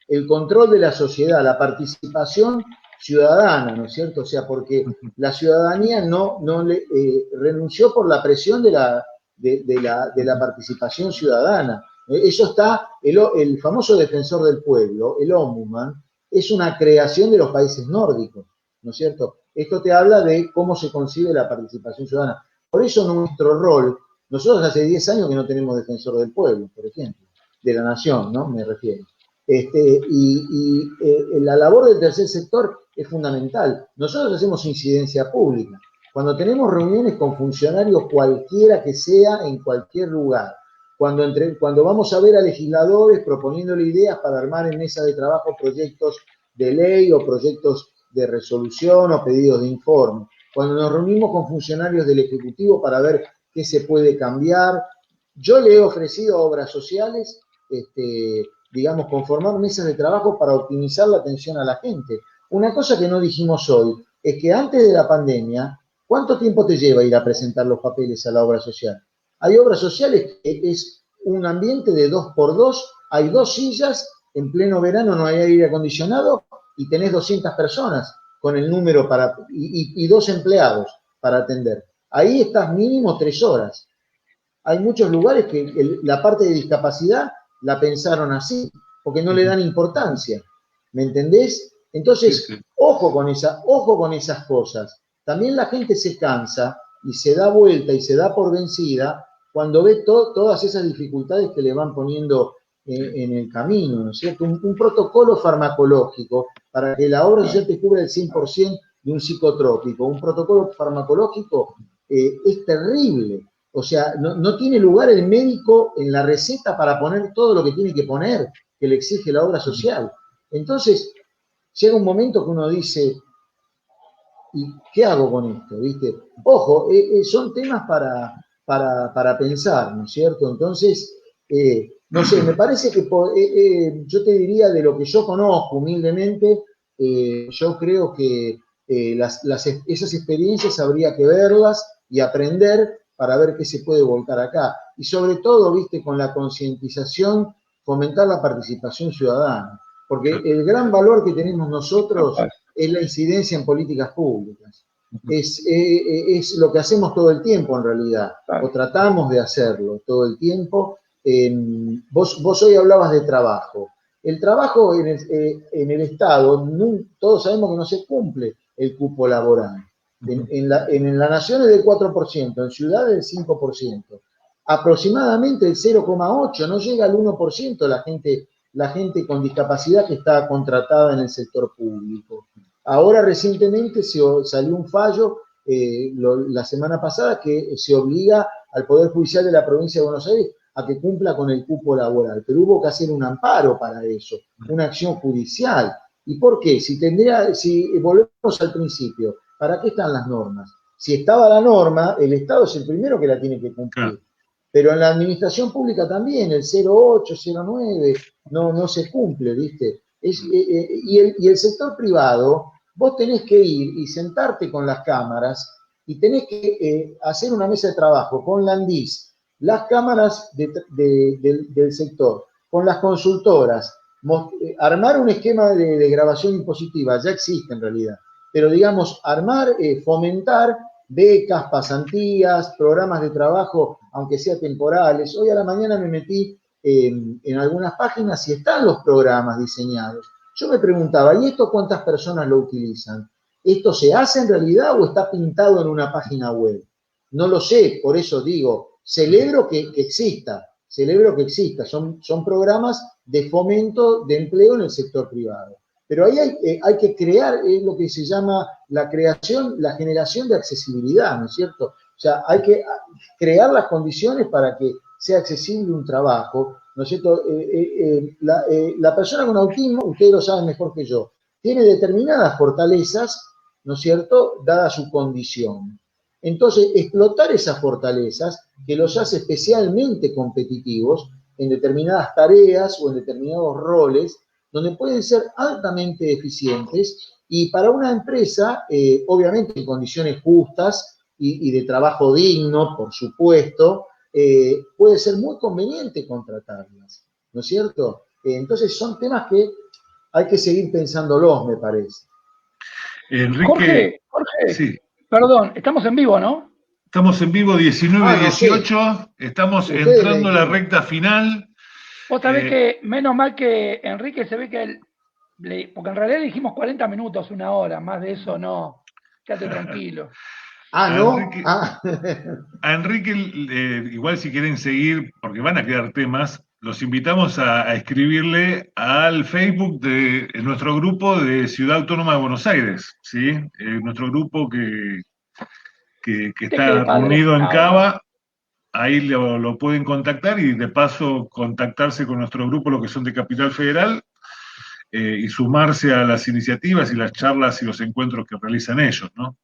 el control de la sociedad, la participación ciudadana, ¿no es cierto? O sea, porque la ciudadanía no renunció por la presión de la participación ciudadana. Eso está, el famoso defensor del pueblo, el ombudsman, es una creación de los países nórdicos, ¿no es cierto? Esto te habla de cómo se concibe la participación ciudadana. Por eso nuestro rol, nosotros hace 10 años que no tenemos defensor del pueblo, por ejemplo, de la nación, ¿no? Me refiero. La labor del tercer sector es fundamental. Nosotros hacemos incidencia pública. Cuando tenemos reuniones con funcionarios cualquiera que sea, en cualquier lugar, cuando vamos a ver a legisladores proponiéndole ideas para armar en mesa de trabajo proyectos de ley o proyectos de resolución o pedidos de informe, cuando nos reunimos con funcionarios del Ejecutivo para ver qué se puede cambiar, yo le he ofrecido a obras sociales, digamos, conformar mesas de trabajo para optimizar la atención a la gente. Una cosa que no dijimos hoy es que antes de la pandemia, ¿cuánto tiempo te lleva ir a presentar los papeles a la obra social? Hay obras sociales que es un ambiente de 2x2, hay 2 sillas, en pleno verano no hay aire acondicionado y tenés 200 personas con el número y 2 empleados para atender. Ahí estás mínimo 3 horas. Hay muchos lugares que la parte de discapacidad la pensaron así, porque no le dan importancia. ¿Me entendés? Entonces, sí. Ojo con esas cosas. También la gente se cansa y se da vuelta y se da por vencida cuando ve todas esas dificultades que le van poniendo en el camino, ¿no es cierto? Un protocolo farmacológico para que la obra social te cubra el 100% de un psicotrópico. Un protocolo farmacológico es terrible. O sea, no tiene lugar el médico en la receta para poner todo lo que tiene que poner, que le exige la obra social. Entonces, llega un momento que uno dice, ¿y qué hago con esto? ¿Viste? Ojo, son temas para pensar, ¿no es cierto? Entonces, no sé, me parece que yo te diría de lo que yo conozco humildemente, yo creo que esas experiencias habría que verlas y aprender para ver qué se puede volcar acá. Y sobre todo, viste, con la concientización, fomentar la participación ciudadana. porque el gran valor que tenemos nosotros es la incidencia en políticas públicas. Es lo que hacemos todo el tiempo en realidad, o tratamos de hacerlo todo el tiempo. Vos hoy hablabas de trabajo. El trabajo en el Estado, todos sabemos que no se cumple el cupo laboral. En la nación es del 4%, en ciudad del 5%. Aproximadamente el 0,8%, no llega al 1% la gente con discapacidad que está contratada en el sector público. Ahora recientemente salió un fallo la semana pasada que se obliga al Poder Judicial de la Provincia de Buenos Aires a que cumpla con el cupo laboral, pero hubo que hacer un amparo para eso, una acción judicial. ¿Y por qué? Si volvemos al principio, ¿para qué están las normas? Si estaba la norma, el Estado es el primero que la tiene que cumplir. Claro. Pero en la administración pública también, el 0,8, 0,9, no se cumple, ¿viste? Y el sector privado, vos tenés que ir y sentarte con las cámaras y tenés que hacer una mesa de trabajo con la ANDIS, las cámaras del sector, con las consultoras, armar un esquema de grabación impositiva, ya existe en realidad, pero digamos, fomentar becas, pasantías, programas de trabajo, aunque sea temporales. Hoy a la mañana me metí en algunas páginas y están los programas diseñados. Yo me preguntaba, ¿y esto cuántas personas lo utilizan? ¿Esto se hace en realidad o está pintado en una página web? No lo sé, por eso digo, celebro que exista, son programas de fomento de empleo en el sector privado. Pero ahí hay que crear, es lo que se llama la generación de accesibilidad, ¿no es cierto? O sea, hay que crear las condiciones para que sea accesible un trabajo, ¿no es cierto? La persona con autismo, ustedes lo saben mejor que yo, tiene determinadas fortalezas, ¿no es cierto?, dada su condición. Entonces, explotar esas fortalezas que los hace especialmente competitivos en determinadas tareas o en determinados roles, donde pueden ser altamente eficientes y para una empresa, obviamente en condiciones justas y de trabajo digno, por supuesto, puede ser muy conveniente contratarlas, ¿no es cierto? Entonces son temas que hay que seguir pensándolos, me parece. Enrique, Jorge, sí. Perdón, estamos en vivo, ¿no? Estamos en vivo 19-18, sí. Estamos entrando a la recta final. Vos sabés que, menos mal que Enrique se ve que porque en realidad dijimos 40 minutos, 1 hora, más de eso no. Quédate tranquilo. ¿No? A Enrique, igual si quieren seguir, porque van a quedar temas, los invitamos a escribirle al Facebook de nuestro grupo de Ciudad Autónoma de Buenos Aires, ¿sí? Nuestro grupo que está reunido en Cava, ahí lo pueden contactar y de paso contactarse con nuestro grupo, los que son de Capital Federal, y sumarse a las iniciativas y las charlas y los encuentros que realizan ellos, ¿no?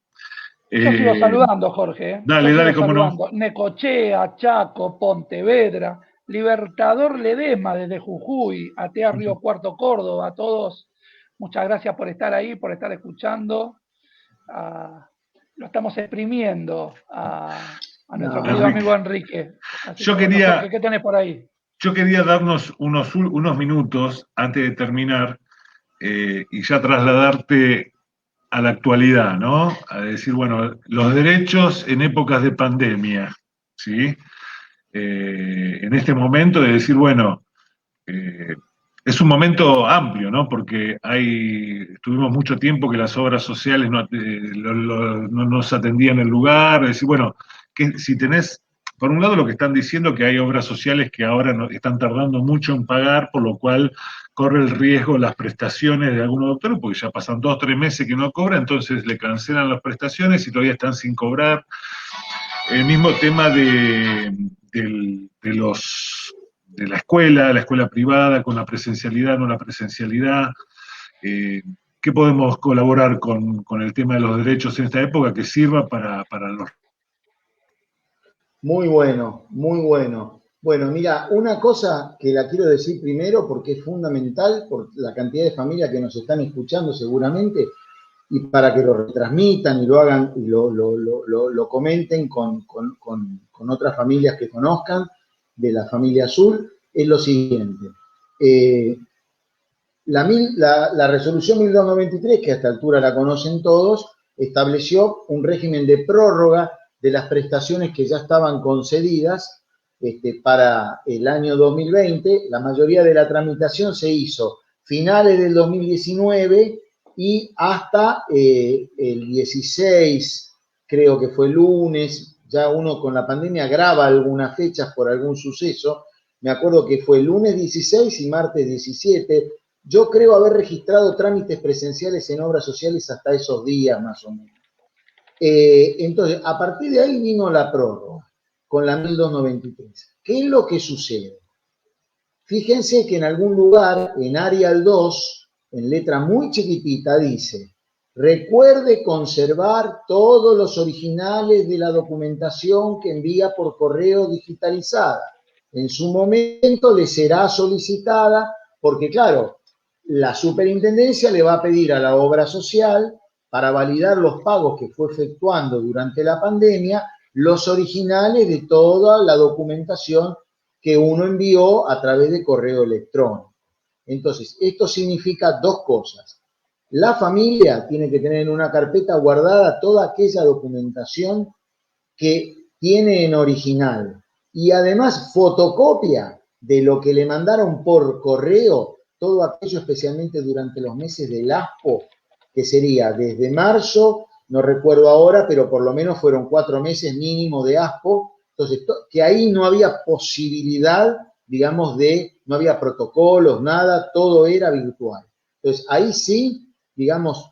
Yo sigo saludando, Jorge. Dale, cómo no. Necochea, Chaco, Pontevedra, Libertador Ledesma desde Jujuy, Atea Río Cuarto Córdoba, a todos, muchas gracias por estar ahí, por estar escuchando. Lo estamos exprimiendo a nuestro querido amigo Enrique. Así Jorge, ¿qué tenés por ahí? Yo quería darnos unos minutos antes de terminar y ya trasladarte a la actualidad, ¿no? A decir, bueno, los derechos en épocas de pandemia, ¿sí? En este momento de decir, bueno, es un momento amplio, ¿no? Porque estuvimos mucho tiempo que las obras sociales no nos atendían el lugar, es decir, bueno, que si tenés, por un lado lo que están diciendo que hay obras sociales que ahora están tardando mucho en pagar, por lo cual corre el riesgo las prestaciones de algunos doctores, porque ya pasan 2 o 3 meses que no cobra, entonces le cancelan las prestaciones y todavía están sin cobrar. El mismo tema de la escuela privada, con la presencialidad, no la presencialidad. ¿Qué podemos colaborar con el tema de los derechos en esta época que sirva para los... Muy bueno, muy bueno. Bueno, mira, una cosa que la quiero decir primero porque es fundamental por la cantidad de familias que nos están escuchando seguramente y para que lo retransmitan y lo hagan y lo comenten con otras familias que conozcan de la familia Azul, es lo siguiente. La resolución 1293, que a esta altura la conocen todos, estableció un régimen de prórroga de las prestaciones que ya estaban concedidas para el año 2020. La mayoría de la tramitación se hizo finales del 2019 y hasta el 16, creo que fue lunes, ya uno con la pandemia graba algunas fechas por algún suceso. Me acuerdo que fue lunes 16 y martes 17. Yo creo haber registrado trámites presenciales en obras sociales hasta esos días, más o menos. Entonces, a partir de ahí vino la prórroga con la 1293. ¿Qué es lo que sucede? Fíjense que en algún lugar, en Arial 2, en letra muy chiquitita, dice: recuerde conservar todos los originales de la documentación que envía por correo digitalizada. En su momento le será solicitada, porque claro, la superintendencia le va a pedir a la obra social, para validar los pagos que fue efectuando durante la pandemia, los originales de toda la documentación que uno envió a través de correo electrónico. Entonces, esto significa dos cosas. La familia tiene que tener en una carpeta guardada toda aquella documentación que tiene en original y además fotocopia de lo que le mandaron por correo, todo aquello especialmente durante los meses del ASPO, que sería desde marzo, no recuerdo ahora, pero por lo menos fueron 4 meses mínimo de ASPO. Entonces, que ahí no había posibilidad, digamos, no había protocolos, nada, todo era virtual. Entonces, ahí sí, digamos,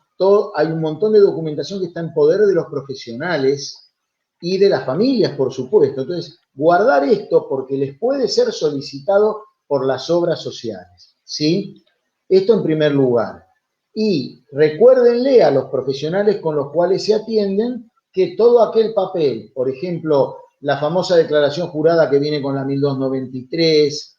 hay un montón de documentación que está en poder de los profesionales y de las familias, por supuesto. Entonces, guardar esto porque les puede ser solicitado por las obras sociales, ¿sí? Esto en primer lugar. Y recuérdenle a los profesionales con los cuales se atienden que todo aquel papel, por ejemplo, la famosa declaración jurada que viene con la 1293,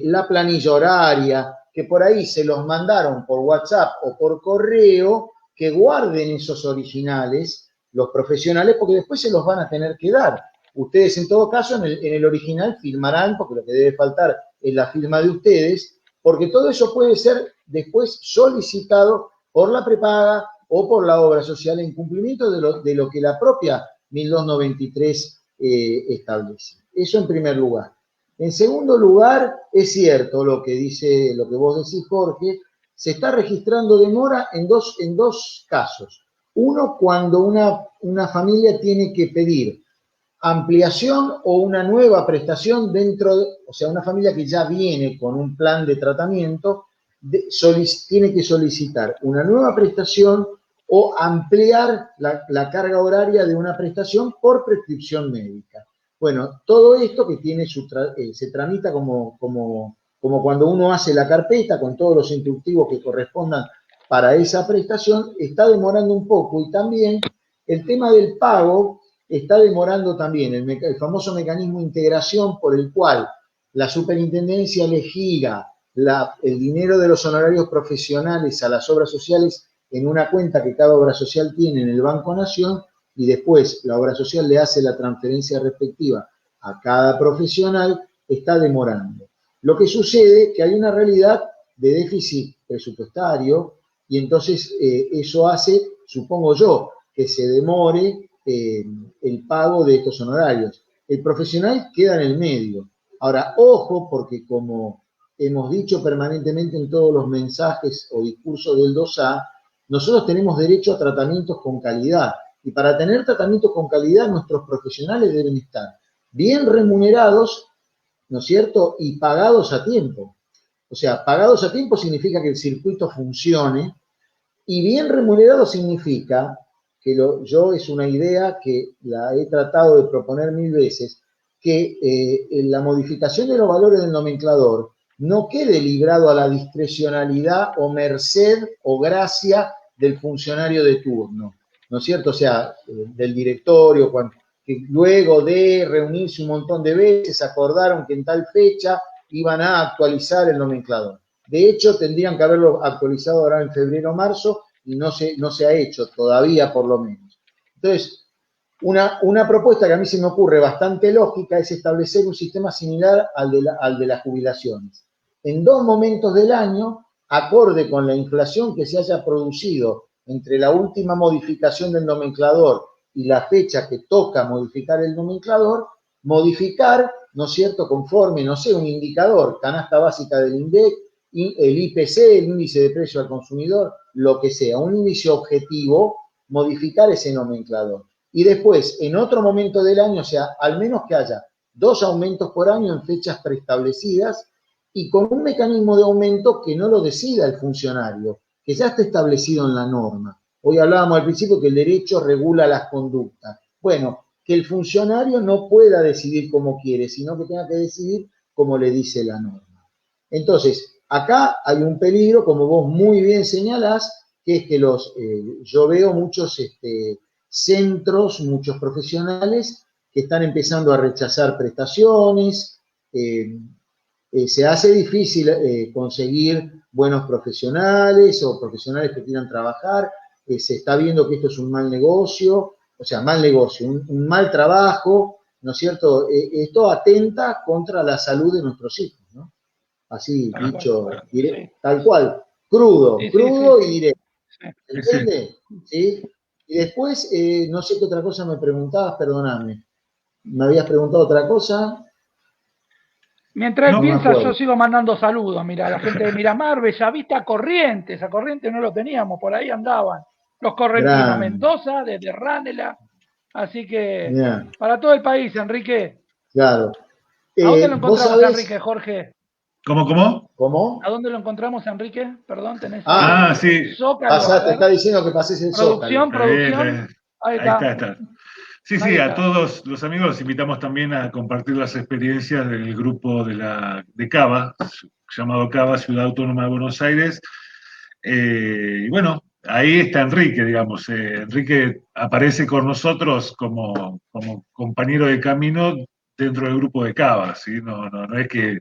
la planilla horaria, que por ahí se los mandaron por WhatsApp o por correo, que guarden esos originales los profesionales, porque después se los van a tener que dar. Ustedes en todo caso en el original firmarán, porque lo que debe faltar es la firma de ustedes, porque todo eso puede ser después solicitado por la prepaga o por la obra social en cumplimiento de lo que la propia 1293 establece. Eso en primer lugar. En segundo lugar, es cierto lo que vos decís, Jorge, se está registrando demora en dos casos. Uno, cuando una familia tiene que pedir ampliación o una nueva prestación o sea, una familia que ya viene con un plan de tratamiento, tiene que solicitar una nueva prestación o ampliar la carga horaria de una prestación por prescripción médica. Bueno, todo esto que tiene se tramita como cuando uno hace la carpeta con todos los instructivos que correspondan para esa prestación, está demorando un poco. Y también el tema del pago está demorando también, el famoso mecanismo de integración por el cual la superintendencia le gira el dinero de los honorarios profesionales a las obras sociales en una cuenta que cada obra social tiene en el Banco Nación, y después la obra social le hace la transferencia respectiva a cada profesional, está demorando. Lo que sucede es que hay una realidad de déficit presupuestario y entonces eso hace, supongo yo, que se demore el pago de estos honorarios. El profesional queda en el medio. Ahora, ojo, porque como hemos dicho permanentemente en todos los mensajes o discursos del 2A, nosotros tenemos derecho a tratamientos con calidad. Y para tener tratamientos con calidad, nuestros profesionales deben estar bien remunerados, ¿no es cierto?, y pagados a tiempo. O sea, pagados a tiempo significa que el circuito funcione, y bien remunerado significa que yo es una idea que la he tratado de proponer 1000 veces, que la modificación de los valores del nomenclador no quede librado a la discrecionalidad o merced o gracia del funcionario de turno, ¿no es cierto? O sea, del directorio, que luego de reunirse un montón de veces acordaron que en tal fecha iban a actualizar el nomenclador. De hecho, tendrían que haberlo actualizado ahora en febrero o marzo y no se ha hecho todavía, por lo menos. Entonces, una propuesta que a mí se me ocurre bastante lógica es establecer un sistema similar al de las jubilaciones. En 2 momentos del año acorde con la inflación que se haya producido entre la última modificación del nomenclador y la fecha que toca modificar el nomenclador, modificar, ¿no es cierto?, conforme, no sé, un indicador, canasta básica del INDEC, el IPC, el índice de precio al consumidor, lo que sea, un índice objetivo, modificar ese nomenclador. Y después, en otro momento del año, o sea, al menos que haya 2 aumentos por año en fechas preestablecidas y con un mecanismo de aumento que no lo decida el funcionario, que ya está establecido en la norma. Hoy hablábamos al principio que el derecho regula las conductas. Bueno, que el funcionario no pueda decidir como quiere, sino que tenga que decidir como le dice la norma. Entonces, acá hay un peligro, como vos muy bien señalás, que es que yo veo muchos centros, muchos profesionales que están empezando a rechazar prestaciones, se hace difícil conseguir buenos profesionales o profesionales que quieran trabajar, se está viendo que esto es un mal negocio, o sea, mal negocio, un mal trabajo, ¿no es cierto? Esto atenta contra la salud de nuestros hijos, ¿no? Así dicho, tal cual, crudo y directo. ¿Entiende? ¿Sí? Y después, no sé qué otra cosa me preguntabas, perdóname. ¿Me habías preguntado otra cosa? Mientras él No, piensa, yo sigo mandando saludos. Mira, la gente de Miramar, Bellavista, a Corrientes no lo teníamos, por ahí andaban. Los correntinos, Grande. Mendoza, desde Ránela. Así que, Mirá, para todo el país, Enrique. claro. ¿A dónde lo ¿Vos encontramos, sabés Enrique, Jorge? ¿Cómo? cómo? ¿A dónde lo encontramos, Enrique? Perdón, tenés Ah, sí. Zócalo, a Te ver. está diciendo que pases el Producción, Zócalo. producción. Ahí Ahí está. está. Sí, Ahí sí, a está. todos los amigos los invitamos también a compartir las experiencias del grupo de CABA, llamado CABA, Ciudad Autónoma de Buenos Aires. Y bueno, ahí está Enrique, digamos. Enrique aparece con nosotros como compañero de camino dentro del grupo de CABA, ¿sí? No es que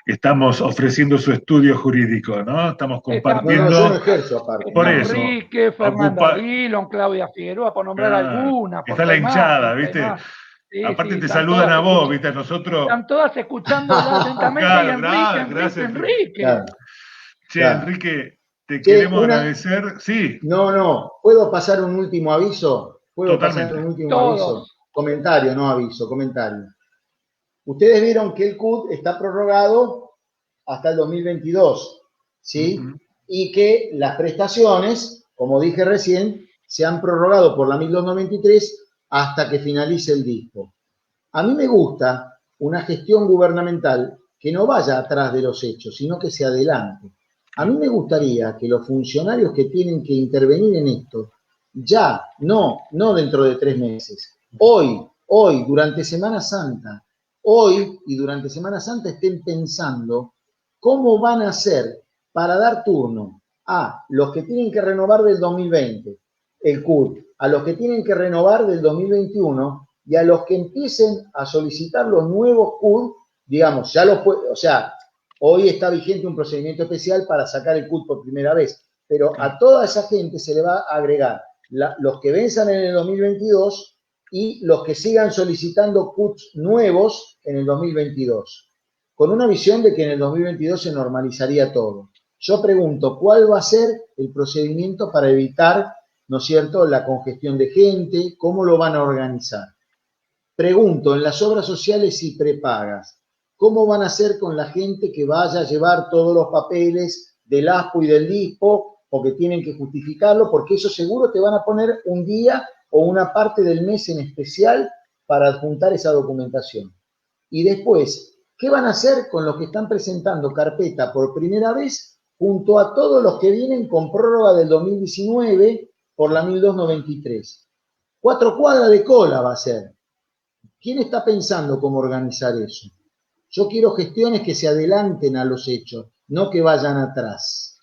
estamos ofreciendo su estudio jurídico, ¿no? Estamos compartiendo. No, yo no ejerzo aparte. Por Está eso. Enrique, Fernanda Ocupa, Dillon, Claudia Figueroa, por nombrar algunas, está porque la hay más, hinchada, porque hay ¿viste? más. Sí, Aparte te están saludan todas a vos, ¿viste? A nosotros. están todas escuchándola atentamente y Claro, Enrique, gracias, Enrique. Enrique. Che, Claro. Enrique, te Che, queremos agradecer. Sí, No, ¿puedo pasar un último aviso? ¿Puedo pasar un totalmente. último aviso? Todos. Comentario, no aviso, comentario. Ustedes vieron que el CUT está prorrogado hasta el 2022, ¿sí? Ujú. Y que las prestaciones, como dije recién, se han prorrogado por la 1293 hasta que finalice el disco. A mí me gusta una gestión gubernamental que no vaya atrás de los hechos, sino que se adelante. A mí me gustaría que los funcionarios que tienen que intervenir en esto, ya, no dentro de 3 meses, hoy, durante Semana Santa, hoy y durante Semana Santa estén pensando cómo van a hacer para dar turno a los que tienen que renovar del 2020, el CUT, a los que tienen que renovar del 2021 y a los que empiecen a solicitar los nuevos CUT, digamos, o sea, hoy está vigente un procedimiento especial para sacar el CUT por primera vez, pero a toda esa gente se le va a agregar los que venzan en el 2022 y los que sigan solicitando CUTs nuevos en el 2022, con una visión de que en el 2022 se normalizaría todo. Yo pregunto, ¿cuál va a ser el procedimiento para evitar, ¿no es cierto?, la congestión de gente? ¿Cómo lo van a organizar? Pregunto, en las obras sociales y prepagas, ¿cómo van a hacer con la gente que vaya a llevar todos los papeles del ASPO y del DISPO o que tienen que justificarlo? Porque eso seguro te van a poner un día o una parte del mes en especial para adjuntar esa documentación. Y después, ¿qué van a hacer con los que están presentando carpeta por primera vez junto a todos los que vienen con prórroga del 2019 por la 1293? 4 cuadras de cola va a ser. ¿Quién está pensando cómo organizar eso? Yo quiero gestiones que se adelanten a los hechos, no que vayan atrás.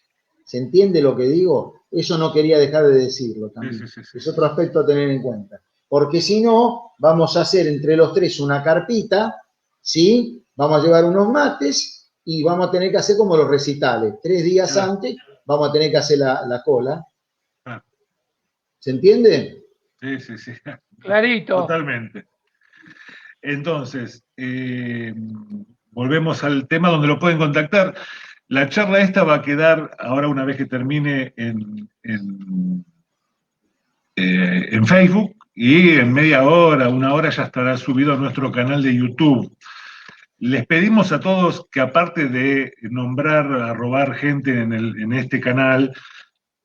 ¿Se entiende lo que digo? Eso no quería dejar de decirlo también. Sí. Es otro aspecto a tener en cuenta. Porque si no, vamos a hacer entre los tres una carpita, ¿sí? Vamos a llevar unos mates y vamos a tener que hacer como los recitales. 3 días antes vamos a tener que hacer la cola. ¿Se entiende? Sí. Clarito. Totalmente. Entonces, volvemos al tema donde lo pueden contactar. La charla esta va a quedar, ahora una vez que termine, en Facebook, y en media hora, una hora ya estará subido a nuestro canal de YouTube. Les pedimos a todos que, aparte de nombrar, a robar gente en este canal,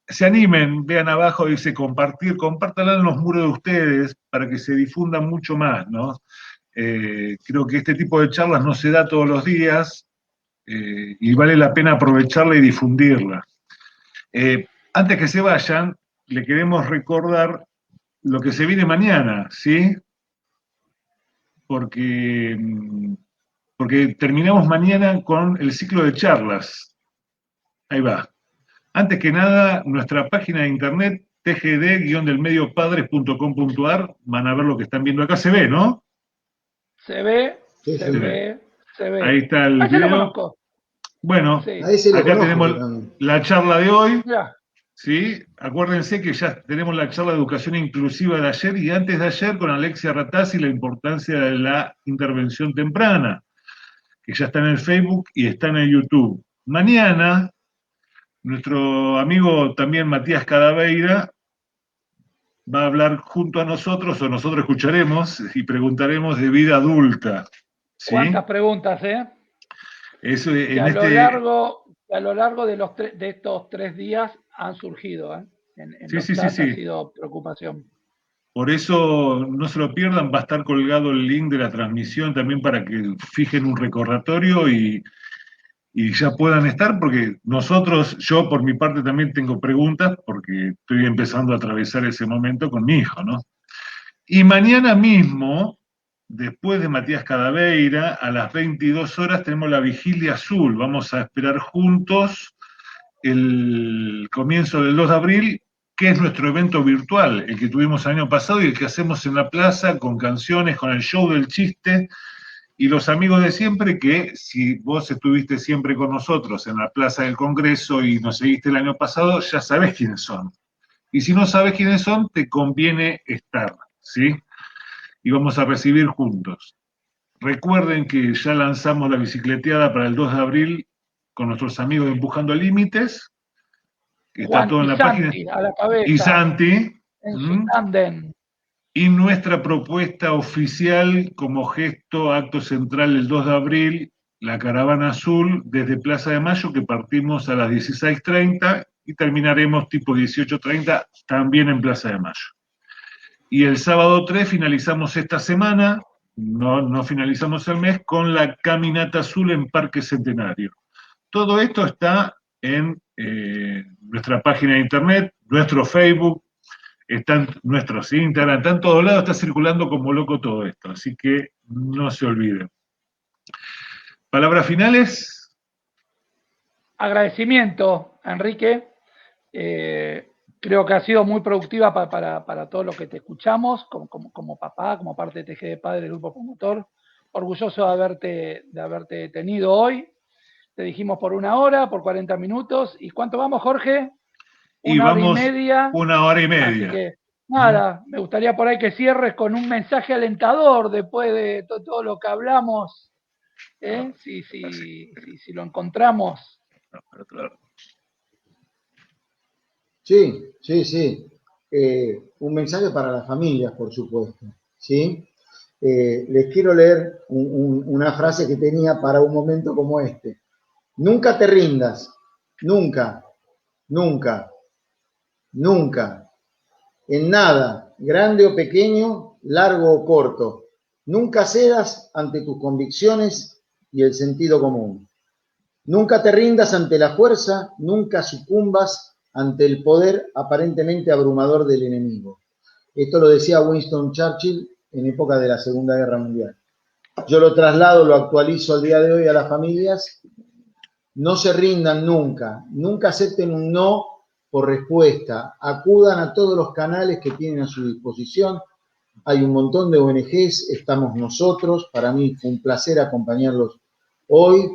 se animen, vean abajo, dice compartir, compártanla en los muros de ustedes para que se difundan mucho más, ¿no? Creo que este tipo de charlas no se da todos los días, y vale la pena aprovecharla y difundirla. Antes que se vayan, le queremos recordar lo que se viene mañana, ¿sí? Porque terminamos mañana con el ciclo de charlas. Ahí va. Antes que nada, nuestra página de internet, tgd-delmediopadres.com.ar, van a ver lo que están viendo acá. Se ve, ¿no? Se ve, Sí, se sí. ve, se ve. Ahí está el Ah, ya lo video. conozco. Bueno, Sí. Ahí se lo acá conozco tenemos también. la charla de hoy, Ya. ¿sí? Acuérdense que ya tenemos la charla de educación inclusiva de ayer y antes de ayer con Alexia Ratazzi, la importancia de la intervención temprana, que ya está en el Facebook y está en el YouTube. Mañana, nuestro amigo también Matías Cadaveira va a hablar junto a nosotros, o nosotros escucharemos y preguntaremos de vida adulta. ¿Sí? ¿Cuántas preguntas, Eso, que a lo largo de estos 3 días han surgido, en los chats ha sido preocupación. Por eso no se lo pierdan, va a estar colgado el link de la transmisión también para que fijen un recordatorio y ya puedan estar, porque yo por mi parte también tengo preguntas, porque estoy empezando a atravesar ese momento con mi hijo, ¿no? Y mañana mismo, después de Matías Cadaveira, a las 22 horas tenemos la Vigilia Azul. Vamos a esperar juntos el comienzo del 2 de abril, que es nuestro evento virtual, el que tuvimos el año pasado y el que hacemos en la plaza, con canciones, con el show del chiste, y los amigos de siempre, que si vos estuviste siempre con nosotros en la Plaza del Congreso y nos seguiste el año pasado, ya sabés quiénes son. Y si no sabes quiénes son, te conviene estar, ¿sí? Y vamos a recibir juntos. Recuerden que ya lanzamos la bicicleteada para el 2 de abril con nuestros amigos de Empujando Límites, que está Juan todo en la página. A la cabeza, y Santi. en su tándem. Y nuestra propuesta oficial como gesto, acto central el 2 de abril, la Caravana Azul desde Plaza de Mayo, que partimos a las 16:30 y terminaremos tipo 18:30 también en Plaza de Mayo. Y el sábado 3 finalizamos esta semana, no finalizamos el mes, con la Caminata Azul en Parque Centenario. Todo esto está en nuestra página de internet, nuestro Facebook, están nuestros Instagram, está en todos lados, está circulando como loco todo esto, así que no se olviden. ¿Palabras finales? Agradecimiento, Enrique. Creo que ha sido muy productiva para todos los que te escuchamos, como papá, como parte de TGD Padre del Grupo Promotor. Orgulloso de haberte tenido hoy. Te dijimos por 1 hora, por 40 minutos. ¿Y cuánto vamos, Jorge? Una hora y media. 1 hora y media. Así que, nada, me gustaría por ahí que cierres con un mensaje alentador después de todo lo que hablamos. Si lo encontramos. Sí. Un mensaje para las familias, por supuesto. ¿Sí? Les quiero leer una frase que tenía para un momento como este. Nunca te rindas, nunca, en nada, grande o pequeño, largo o corto. Nunca cedas ante tus convicciones y el sentido común. Nunca te rindas ante la fuerza, nunca sucumbas ante el poder aparentemente abrumador del enemigo. Esto lo decía Winston Churchill en época de la Segunda Guerra Mundial. Yo lo traslado, lo actualizo al día de hoy a las familias. No se rindan nunca, nunca acepten un no por respuesta. Acudan a todos los canales que tienen a su disposición. Hay un montón de ONGs, estamos nosotros. Para mí fue un placer acompañarlos hoy.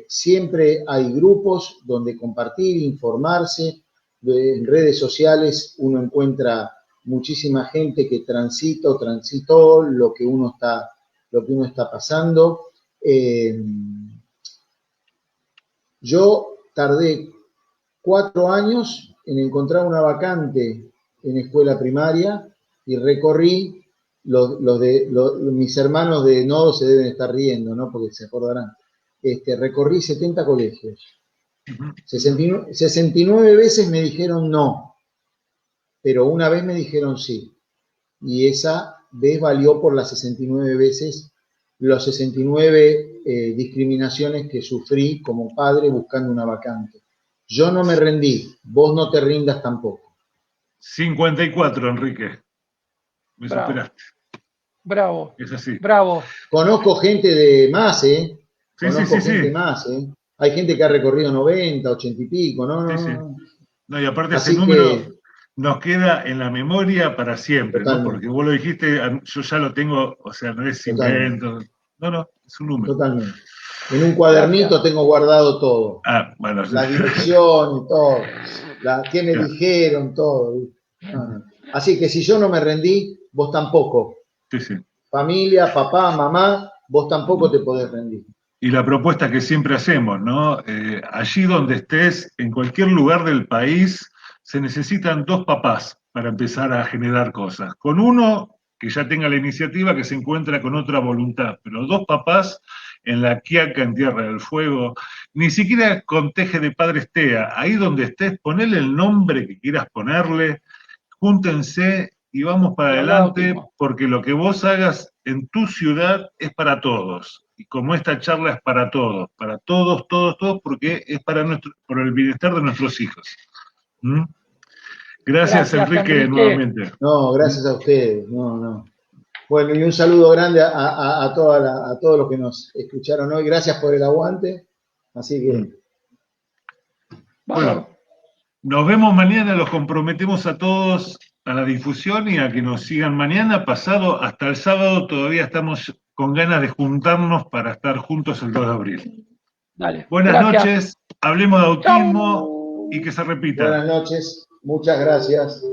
Siempre hay grupos donde compartir, informarse. En redes sociales uno encuentra muchísima gente que transitó lo que uno está pasando. Yo tardé 4 años en encontrar una vacante en escuela primaria y recorrí, mis hermanos de nodo se deben estar riendo, ¿no? Porque se acordarán. Recorrí 70 colegios. 69 veces me dijeron no, pero una vez me dijeron sí. Y esa vez valió por las 69 veces, las 69 discriminaciones que sufrí como padre buscando una vacante. Yo no me rendí, vos no te rindas tampoco. 54, Enrique. Me Bravo. superaste. Bravo. Es así. Bravo. Conozco gente de más, ¿eh? Sí, Conozco sí, sí, gente sí. más, ¿eh? Hay gente que ha recorrido 90, 80 y pico, ¿no? Sí, sí. No. No, y aparte Así ese número que, nos queda en la memoria para siempre, ¿no? totalmente, Porque vos lo dijiste, yo ya lo tengo, o sea, no es totalmente, invento. No, es un número. totalmente. En un cuadernito Gracias. tengo guardado todo. Ah, bueno. La dirección y todo. ¿Qué me Claro. dijeron? Todo. No. Así que si yo no me rendí, vos tampoco. Sí, sí. Familia, papá, mamá, vos tampoco te podés rendir. Y la propuesta que siempre hacemos, ¿no? Allí donde estés, en cualquier lugar del país, se necesitan 2 papás para empezar a generar cosas. Con uno que ya tenga la iniciativa, que se encuentra con otra voluntad, pero 2 papás en la Quiaca, en Tierra del Fuego, ni siquiera con Teje de Padres TEA, ahí donde estés, ponele el nombre que quieras ponerle, júntense y vamos para adelante, porque lo que vos hagas en tu ciudad es para todos. Y como esta charla es para todos, todos, porque es por el bienestar de nuestros hijos. ¿Mm? Gracias, Enrique, nuevamente. No, gracias a ustedes. No. Bueno, y un saludo grande a todos los que nos escucharon hoy. Gracias por el aguante. Así que. Bueno, nos vemos mañana, los comprometemos a todos a la difusión y a que nos sigan mañana, pasado, hasta el sábado. Todavía estamos con ganas de juntarnos para estar juntos el 2 de abril. Dale. Buenas noches, hablemos de autismo y que se repita. Buenas noches, muchas gracias.